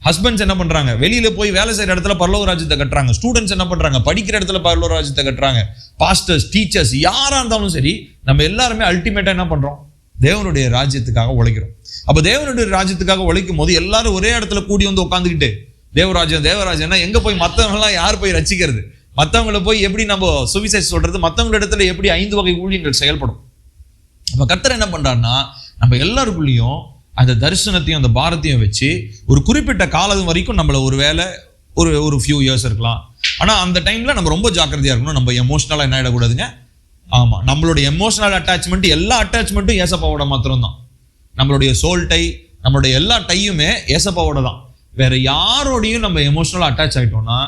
ஹஸ்பண்ட்ஸ் என்ன பண்றாங்க? வெளியில போய் வேலை செய்யற இடத்துல பரலோக ராஜ்யத்தை கட்டுறாங்க. ஸ்டூடெண்ட்ஸ் என்ன பண்றாங்க? படிக்கிற இடத்துல பரலோக ராஜ்யத்தை கட்டுறாங்க. பாஸ்டர்ஸ், டீச்சர்ஸ், யாரா இருந்தாலும் சரி, நம்ம எல்லாருமே அல்டிமேட்டா என்ன பண்றோம்? தேவனுடைய ராஜ்யத்துக்காக உழைக்கிறோம். அப்ப தேவனுடைய ராஜ்யத்துக்காக உழைக்கும் போது எல்லாரும் ஒரே இடத்துல கூடி வந்து உட்காந்துக்கிட்டு தேவராஜ்யம்னா எங்க போய் மற்றவங்க எல்லாம் யார் போய் ரசிக்கிறது? மற்றவங்களை போய் எப்படி நம்ம சுவிசேஷம் சொல்றது? மற்றவங்க இடத்துல எப்படி 5 வகை ஊழியங்கள் செயல்படும்? அப்ப கர்த்தர் என்ன பண்றாருன்னா, நம்ம எல்லாருக்குள்ளேயும் அந்த தரிசனத்தையும் அந்த பாரத்தையும் வச்சு ஒரு குறிப்பிட்ட காலம் வரைக்கும் நம்மள ஒரு வேலை ஒரு ஃபியூ இயர்ஸ் இருக்கலாம். ஆனா அந்த டைம்ல நம்ம ரொம்ப ஜாக்கிரதையா இருக்கணும். நம்ம எமோஷனலா என்ன ஆயிடக்கூடாதுங்க. ஆமா, நம்மளுடைய எமோஷனல் அட்டாச்மெண்ட், எல்லா அட்டாச்மெண்ட்டும் ஏசப்பாவோட மாத்திரம் தான். நம்மளுடைய சோல் டை, நம்மளுடைய எல்லா டையுமே ஏசப்பாவோட தான். வேற யாரோடையும் நம்ம எமோஷனலா அட்டாச் ஆயிட்டோம்னா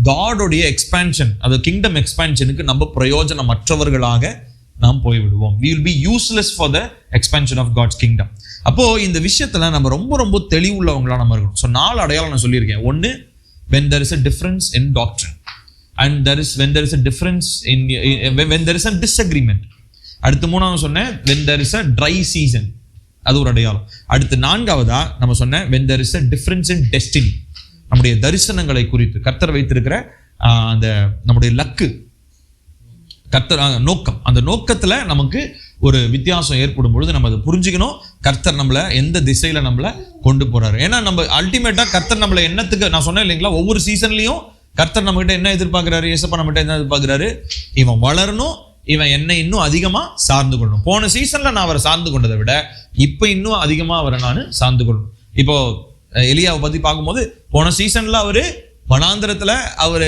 காடோடைய எக்ஸ்பான்ஷன், அது கிங்டம் எக்ஸ்பான்ஷனுக்கு நம்ம பிரயோஜனமற்றவர்களாக நாம் போய்விடுவோம். we will be useless for the expansion of God's kingdom. அப்போ இந்த விஷயத்துல நம்ம ரொம்ப ரொம்ப தெளிவுள்ளவங்களா நம்ம இருக்கணும். ஸோ 4 அடையாளம் நான் சொல்லியிருக்கேன். ஒன்று, when there is a difference in doctrine, and when there is a difference in when there is a disagreement. அடுத்து 3வது சொன்னேன், when there is a dry season, அது ஒரு அடையாளம். அடுத்து 4வதா நம்ம சொன்னேன், when there is a difference in destiny, நம்முடைய தரிசனங்களை குறித்து கர்த்தர் வைத்திருக்கிற அந்த நம்முடைய லக்கு, கர்த்தர் நோக்கம், அந்த நோக்கத்துல நமக்கு ஒரு வித்தியாசம் ஏற்படும் பொழுது நம்ம அதை புரிஞ்சுக்கணும். கர்த்தர் நம்மள எந்த திசையில நம்மள கொண்டு போறாரு. ஏன்னா நம்ம அல்டிமேட்டா கர்த்தர் நம்மள என்னத்துக்கு, நான் சொன்னேன் இல்லைங்களா, ஒவ்வொரு சீசன்லயும் கர்த்தர் நம்ம கிட்ட என்ன எதிர்பார்க்கிறாரு? ஏசப்பா நம்ம கிட்ட என்ன எதிர்பார்க்கிறாரு? இவன் வளரணும், இவன் என்னை இன்னும் அதிகமா சார்ந்து கொள்ளணும். போன சீசன்ல நான் அவரை சார்ந்து கொண்டதை விட இப்ப இன்னும் அதிகமா அவரை நான் சார்ந்து கொள்ளணும். இப்போ எலியாவை பத்தி பார்க்கும்போது, போன சீசன்ல அவரு வனாந்திரத்துல அவரு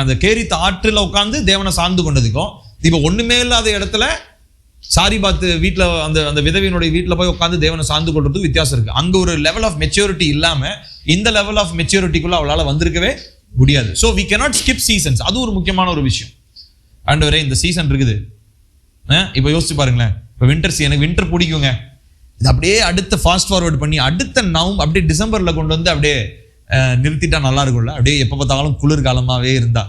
அந்த கேரித்த ஆற்றுல உட்கார்ந்து தேவனை சார்ந்து கொண்டதுக்கும், இப்ப ஒண்ணுமே இல்லாத இடத்துல சாரிபாத்து வீட்டுல அந்த விதவியினுடைய வீட்டுல போய் உட்காந்து தேவனை சார்ந்து கொள்றதுக்கு வித்தியாசம் இருக்கு. அங்க ஒரு லெவல் ஆஃப் மெச்சூரிட்டி இல்லாம இந்த லெவல் ஆஃப் மெச்சூரிட்டிக்குள்ள அவளால வந்திருக்கவே முடியாது. So we cannot skip seasons. அது ஒரு முக்கியமான ஒரு விஷயம். ஆண்டவரே, இந்த சீசன் இருக்குது, இப்ப யோசிச்சு பாருங்களேன். இப்ப வின்டர், எனக்கு வின்டர் பிடிக்குங்க, இது அப்படியே அடுத்த ஃபாஸ்ட் ஃபார்வர்ட் பண்ணி அடுத்த அப்படியே டிசம்பர்ல கொண்டு வந்து அப்படியே நிறுத்திட்டா நல்லா இருக்கும்ல. அப்படியே எப்ப பார்த்தாலும் குளிர்காலமாவே இருந்தா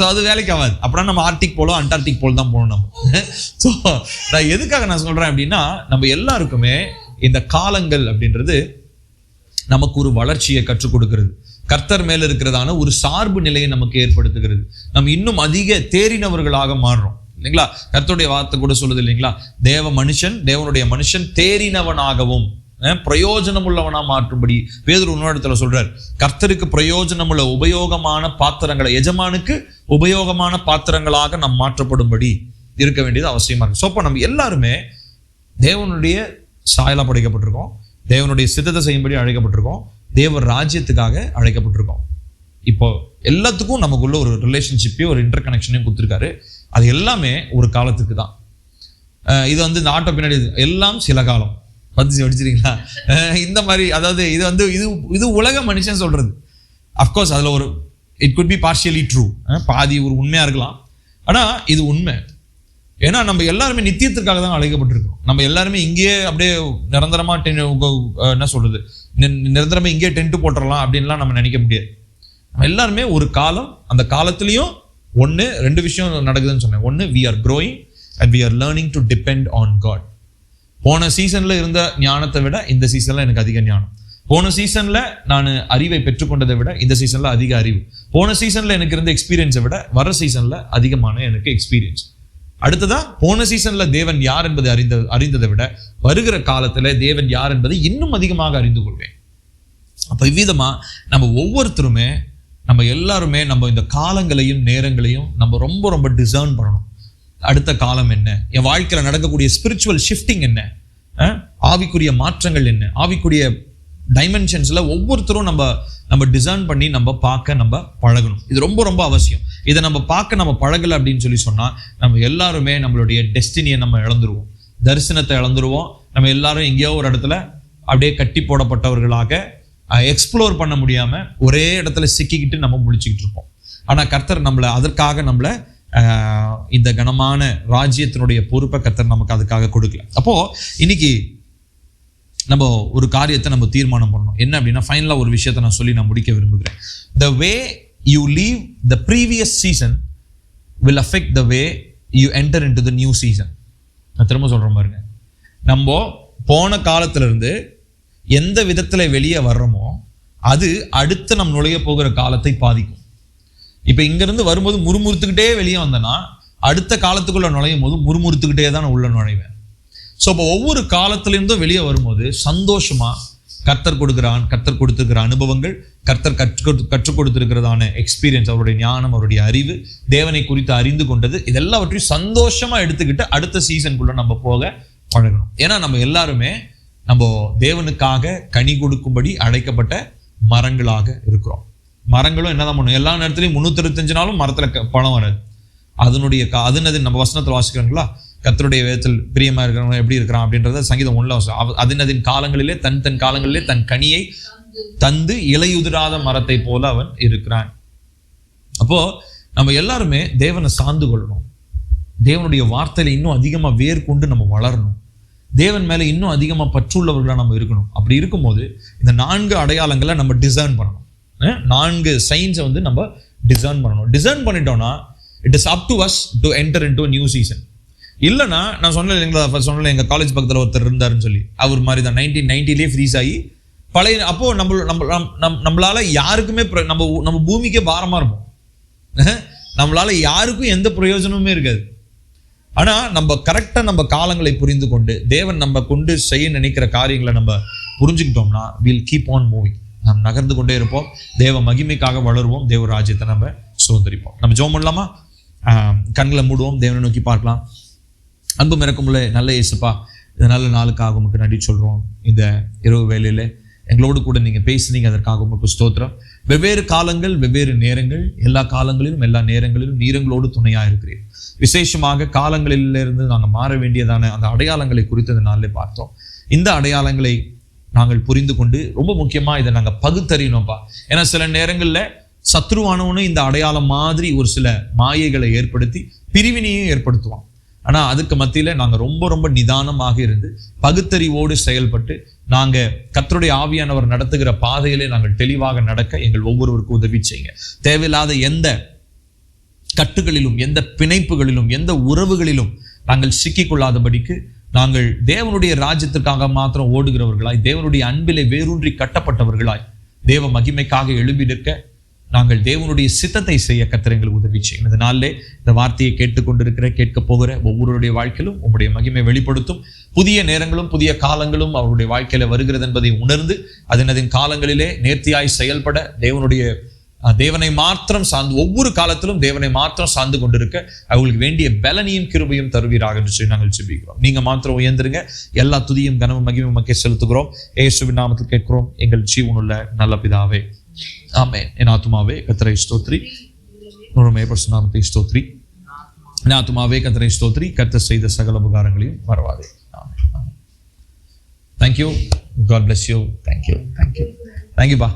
அது வேலைக்கு ஆகாது. அப்படின்னா நம்ம ஆர்டிக் போலோ அண்டார்டிக் போல் தான் போகணும் நம்ம. ஸோ நான் எதுக்காக நான் சொல்றேன் அப்படின்னா, நம்ம எல்லாருக்குமே இந்த காலங்கள் அப்படின்றது நமக்கு ஒரு வளர்ச்சியை கற்றுக் கொடுக்கிறது. கர்த்தர் மேல இருக்கிறதான ஒரு சார்பு நிலையை நமக்கு ஏற்படுத்துகிறது. நம்ம இன்னும் அதிக தேறினவர்களாக மாறுறோம் இல்லைங்களா? கர்த்தருடைய வார்த்தை கூட சொல்லுது இல்லைங்களா, தேவனுடைய மனுஷன் தேறினவனாகவும் பிரயோஜனம் உள்ளவனா மாற்றும்படி பேதுரு இன்னொரு சொல்றார். கர்த்தருக்கு பிரயோஜனமுள்ள உபயோகமான பாத்திரங்களை, எஜமானுக்கு உபயோகமான பாத்திரங்களாக நாம் மாற்றப்படும்படி இருக்க வேண்டியது அவசியமா இருக்கு. ஸோ அப்போ நம்ம எல்லாருமே தேவனுடைய சாயலா படைக்கப்பட்டிருக்கோம், தேவனுடைய சித்தத்தை செய்யும்படி அழைக்கப்பட்டிருக்கோம், தேவ ராஜ்யத்துக்காக அழைக்கப்பட்டிருக்கோம். இப்போ எல்லாத்துக்கும் நமக்குள்ள ஒரு ரிலேஷன்ஷிப்பையும் ஒரு இன்டர் கனெக்ஷனையும் கொடுத்துருக்காரு. அது எல்லாமே ஒரு காலத்துக்கு தான். இது இந்த ஆட்டோ பின்னாடி எல்லாம் சில காலம் படிச்சிருக்கீங்களா? இந்த மாதிரி, அதாவது இது உலக மனுஷன் சொல்றது. அஃப்கோர்ஸ் அதுல ஒரு it could be partially true, பாதி ஒரு உண்மையா இருக்கலாம். ஆனா இது உண்மை. ஏன்னா நம்ம எல்லாருமே நித்தியத்திற்காக தான் அழைக்கப்பட்டிருக்கோம். நம்ம எல்லாருமே இங்கேயே அப்படியே நிரந்தரமா என்ன சொல்றது, நிரந்தரமா இங்கே டென்ட் போட்டுடலாம் அப்படின்லாம் நம்ம நினைக்க முடியாது. நம்ம எல்லாருமே ஒரு காலம், அந்த காலத்திலையும் 2 விஷயம் நடக்குதுன்னு சொன்னேன். ஒன்று, we are growing and we are learning to depend on God. போன சீசன்ல இருந்த ஞானத்தை விட இந்த சீசன்ல எனக்கு அதிக ஞானம். போன சீசன்ல நான் அறிவை பெற்றுக்கொண்டதை விட இந்த சீசன்ல அதிக அறிவு. போன சீசன்ல எனக்கு இருந்த எக்ஸ்பீரியன்ஸை விட வர சீசன்ல அதிகமான எனக்கு எக்ஸ்பீரியன்ஸ். அடுத்ததா, போன சீசன்ல தேவன் யார் என்பதை அறிந்ததை விட வருகிற காலத்துல தேவன் யார் என்பதை இன்னும் அதிகமாக அறிந்து கொள்வேன். அப்ப இவ்விதமா நம்ம ஒவ்வொருத்தருமே, நம்ம எல்லாருமே நம்ம இந்த காலங்களையும் நேரங்களையும் நம்ம ரொம்ப ரொம்ப டிசர்ன் பண்ணணும். அடுத்த காலம் என்ன, என் வாழ்க்கையில நடக்கக்கூடிய ஸ்பிரிச்சுவல் ஷிஃப்டிங் என்ன, ஆவிக்குரிய மாற்றங்கள் என்ன, ஆவிக்குரிய டைமென்ஷன்ஸ்ல ஒவ்வொருத்தரும் நம்ம டிசைன் பண்ணி நம்ம பார்க்க நம்ம பழகணும். இது ரொம்ப ரொம்ப அவசியம். இதை நம்ம பார்க்க நம்ம பழகலை அப்படின்னு சொன்னா நம்ம எல்லாருமே நம்மளுடைய டெஸ்டினியை நம்ம இழந்துருவோம், தரிசனத்தை இழந்துருவோம். நம்ம எல்லாரும் எங்கேயோ ஒரு இடத்துல அப்படியே கட்டி போடப்பட்டவர்களாக எக்ஸ்ப்ளோர் பண்ண முடியாம ஒரே இடத்துல சிக்கிக்கிட்டு நம்ம முழிச்சுக்கிட்டு இருப்போம். ஆனா கர்த்தர் அதற்காக நம்மளை இந்த கனமான ராஜ்யத்தினுடைய பொறுப்பை கர்த்தர் நமக்கு அதுக்காக கொடுக்கல. அப்போ இன்னைக்கு நம்ம ஒரு காரியத்தை நம்ம தீர்மானம் பண்ணணும். என்ன அப்படின்னா, ஃபைனலா ஒரு விஷயத்தை நான் சொல்லி நான் முடிக்க விரும்புகிறேன். The way you leave the previous season will affect the way you enter into the new season. நான் திரும்ப சொல்றேன் பாருங்க, நம்ம போன காலத்துல இருந்து எந்த விதத்துல வெளியே வர்றோமோ அது அடுத்து நம்ம நுழைய போகிற காலத்தை பாதிக்கும். இப்ப இங்க இருந்து வரும்போது முறுமுறுத்துக்கிட்டே வெளியே வந்தனா அடுத்த காலத்துக்குள்ள நுழையும் போது முறுமுறுத்துக்கிட்டே தான் உள்ள நுழைவேன். ஸோ இப்போ ஒவ்வொரு காலத்திலிருந்தும் வெளியே வரும்போது சந்தோஷமா கர்த்தர் கொடுத்திருக்கிற அனுபவங்கள், கர்த்தர் கற்றுக் கொடுத்திருக்கிறதான எக்ஸ்பீரியன்ஸ், அவருடைய ஞானம், அவருடைய அறிவு, தேவனை குறித்து அறிந்து கொண்டது, இதெல்லாவற்றையும் சந்தோஷமா எடுத்துக்கிட்டு அடுத்த சீசனுக்குள்ள நம்ம போக பழகணும். ஏன்னா நம்ம எல்லாருமே நம்ம தேவனுக்காக கனி கொடுக்கும்படி அழைக்கப்பட்ட மரங்களாக இருக்கிறோம். மரங்களும் என்னதான் பண்ணும், எல்லா நேரத்திலையும் 365 நாளும் மரத்துல பழம் வராது. அதனுடைய அது நம்ம வசனத்தில் வாசிக்கிறோங்களா, கர்த்தருடைய வேதத்தில் பிரியமா இருக்கிறவங்க எப்படி இருக்கிறான் அப்படின்றத சங்கீதம் 1 அதனதின் காலங்களிலே தன் காலங்களிலே தன் கனியை தந்து இலையுதிராத மரத்தை போல அவன் இருக்கிறான். அப்போ நம்ம எல்லாருமே தேவனை சார்ந்து கொள்ளணும். தேவனுடைய வார்த்தையில இன்னும் அதிகமா வேர் கொண்டு நம்ம வளரணும். தேவன் மேல இன்னும் அதிகமா பற்றுள்ளவர்களா நம்ம இருக்கணும். அப்படி இருக்கும்போது இந்த 4 அடையாளங்களை நம்ம டிசைன் பண்ணணும். 4 சைன்ஸை வந்து நம்ம டிசைன் பண்ணணும். டிசைன் பண்ணிட்டோம்னா it is up to us to enter into new season. இல்லைன்னா நான் சொன்னேன் எங்க காலேஜ் பக்கத்தில் ஒருத்தர் இருந்தாருன்னு சொல்லி, அவர் மாதிரி தான் 1990 ஃப்ரீஸ் ஆகி பழைய, அப்போ நம்மளால யாருக்குமே நம்ம பூமிக்கே பாரமா இருப்போம். நம்மளால யாருக்கும் எந்த பிரயோஜனமுமே இருக்காது. ஆனா நம்ம கரெக்டா நம்ம காலங்களை புரிந்து கொண்டு தேவன் நம்ம கொண்டு செய்ய நினைக்கிற காரியங்களை நம்ம புரிஞ்சுக்கிட்டோம்னா வில் கீப் ஆன் மூவிங். நம்ம நகர்ந்து கொண்டே இருப்போம், தேவ மகிமைக்காக வளருவோம், தேவ ராஜ்யத்தை நம்ம சுதந்திரிப்போம். நம்ம ஜெபம் பண்ணலாமா? கண்களை மூடுவோம், தேவனை நோக்கி பார்க்கலாம். அன்பும் இறக்கமுள்ள நல்ல இயேசுப்பா, இந்த நல்ல நாளுக்காக உமக்கு நன்றி சொல்றோம். இந்த இரவு வேளையில எங்களோடு கூட நீங்க பேசுனீங்க, அதற்காக உமக்கு ஸ்தோத்திரம். வெவ்வேறு காலங்கள், வெவ்வேறு நேரங்கள், எல்லா காலங்களிலும் எல்லா நேரங்களிலும் நீரங்களோடு துணையா இருக்கிறீர். விசேஷமாக காலங்களிலிருந்து நாங்கள் மாற வேண்டியதான அந்த அடையாளங்களை குறித்து நாளிலே பார்த்தோம். இந்த அடையாளங்களை நாங்கள் புரிந்து கொண்டு ரொம்ப முக்கியமா இதை நாங்கள் பகுத்தறியணும்ப்பா. ஏன்னா சில நேரங்கள்ல சத்ருவானவனும் இந்த அடையாளம் மாதிரி ஒரு சில மாயைகளை ஏற்படுத்தி பிரிவினையும் ஏற்படுத்துவான். ஆனா அதுக்கு மத்தியில நாங்க ரொம்ப ரொம்ப நிதானமாக இருந்து பகுத்தறிவோடு செயல்பட்டு நாங்க கர்த்தருடைய ஆவியானவர் நடத்துகிற பாதையிலே நாங்கள் தெளிவாக நடக்க எங்கள் ஒவ்வொருவருக்கும் உதவி செய்யுங்க. தேவையில்லாத எந்த கட்டுகளிலும், எந்த பிணைப்புகளிலும், எந்த உறவுகளிலும் நாங்கள் சிக்கிக்கொள்ளாதபடிக்கு நாங்கள் தேவனுடைய ராஜ்யத்திற்காக மாத்திரம் ஓடுகிறவர்களாய், தேவனுடைய அன்பிலே வேரூன்றி கட்டப்பட்டவர்களாய், தேவ மகிமைக்காக எழும்பி நிற்க நாங்கள் தேவனுடைய சித்தத்தை செய்ய கர்த்தர் எங்களுக்கு உதவி செய்யும். இந்த நாளிலே இந்த வார்த்தையை கேட்க போகிற ஒவ்வொருடைய வாழ்க்கையிலும் உங்களுடைய மகிமை வெளிப்படுத்தும். புதிய நேரங்களும் புதிய காலங்களும் அவருடைய வாழ்க்கையில வருகிறது என்பதை உணர்ந்து அதன் காலங்களிலே நேர்த்தியாய் செயல்பட தேவனை மாத்திரம் சார்ந்து, ஒவ்வொரு காலத்திலும் தேவனை மாத்திரம் சார்ந்து கொண்டிருக்க அவங்களுக்கு வேண்டிய பலனையும் கிருபையும் தருவீராக என்று சொல்லி நாங்கள் ஜெபிக்கிறோம். நீங்க மாத்திரம் உயர்ந்திருங்க. எல்லா துதியும் கனமும் மகிமையும் மக்கே செலுத்துகிறோம். இயேசுவின் நாமத்தில் கேட்கிறோம் எங்கள் ஜீவனுள்ள நல்ல பிதாவே, ஆமென். என் ஆத்துமாவே கர்த்தரை ஸ்தோத்திரி, உம்முடைய பரிசுத்த நாமத்தை ஸ்தோத்திரி. என் ஆத்துமாவே கர்த்தரை ஸ்தோத்திரி, கர்த்தர் செய்த சகல உபகாரங்களையும் மறவாதே. ஆமென். Thank you. God bless you. Thank you. Thank you. Thank you, Pa.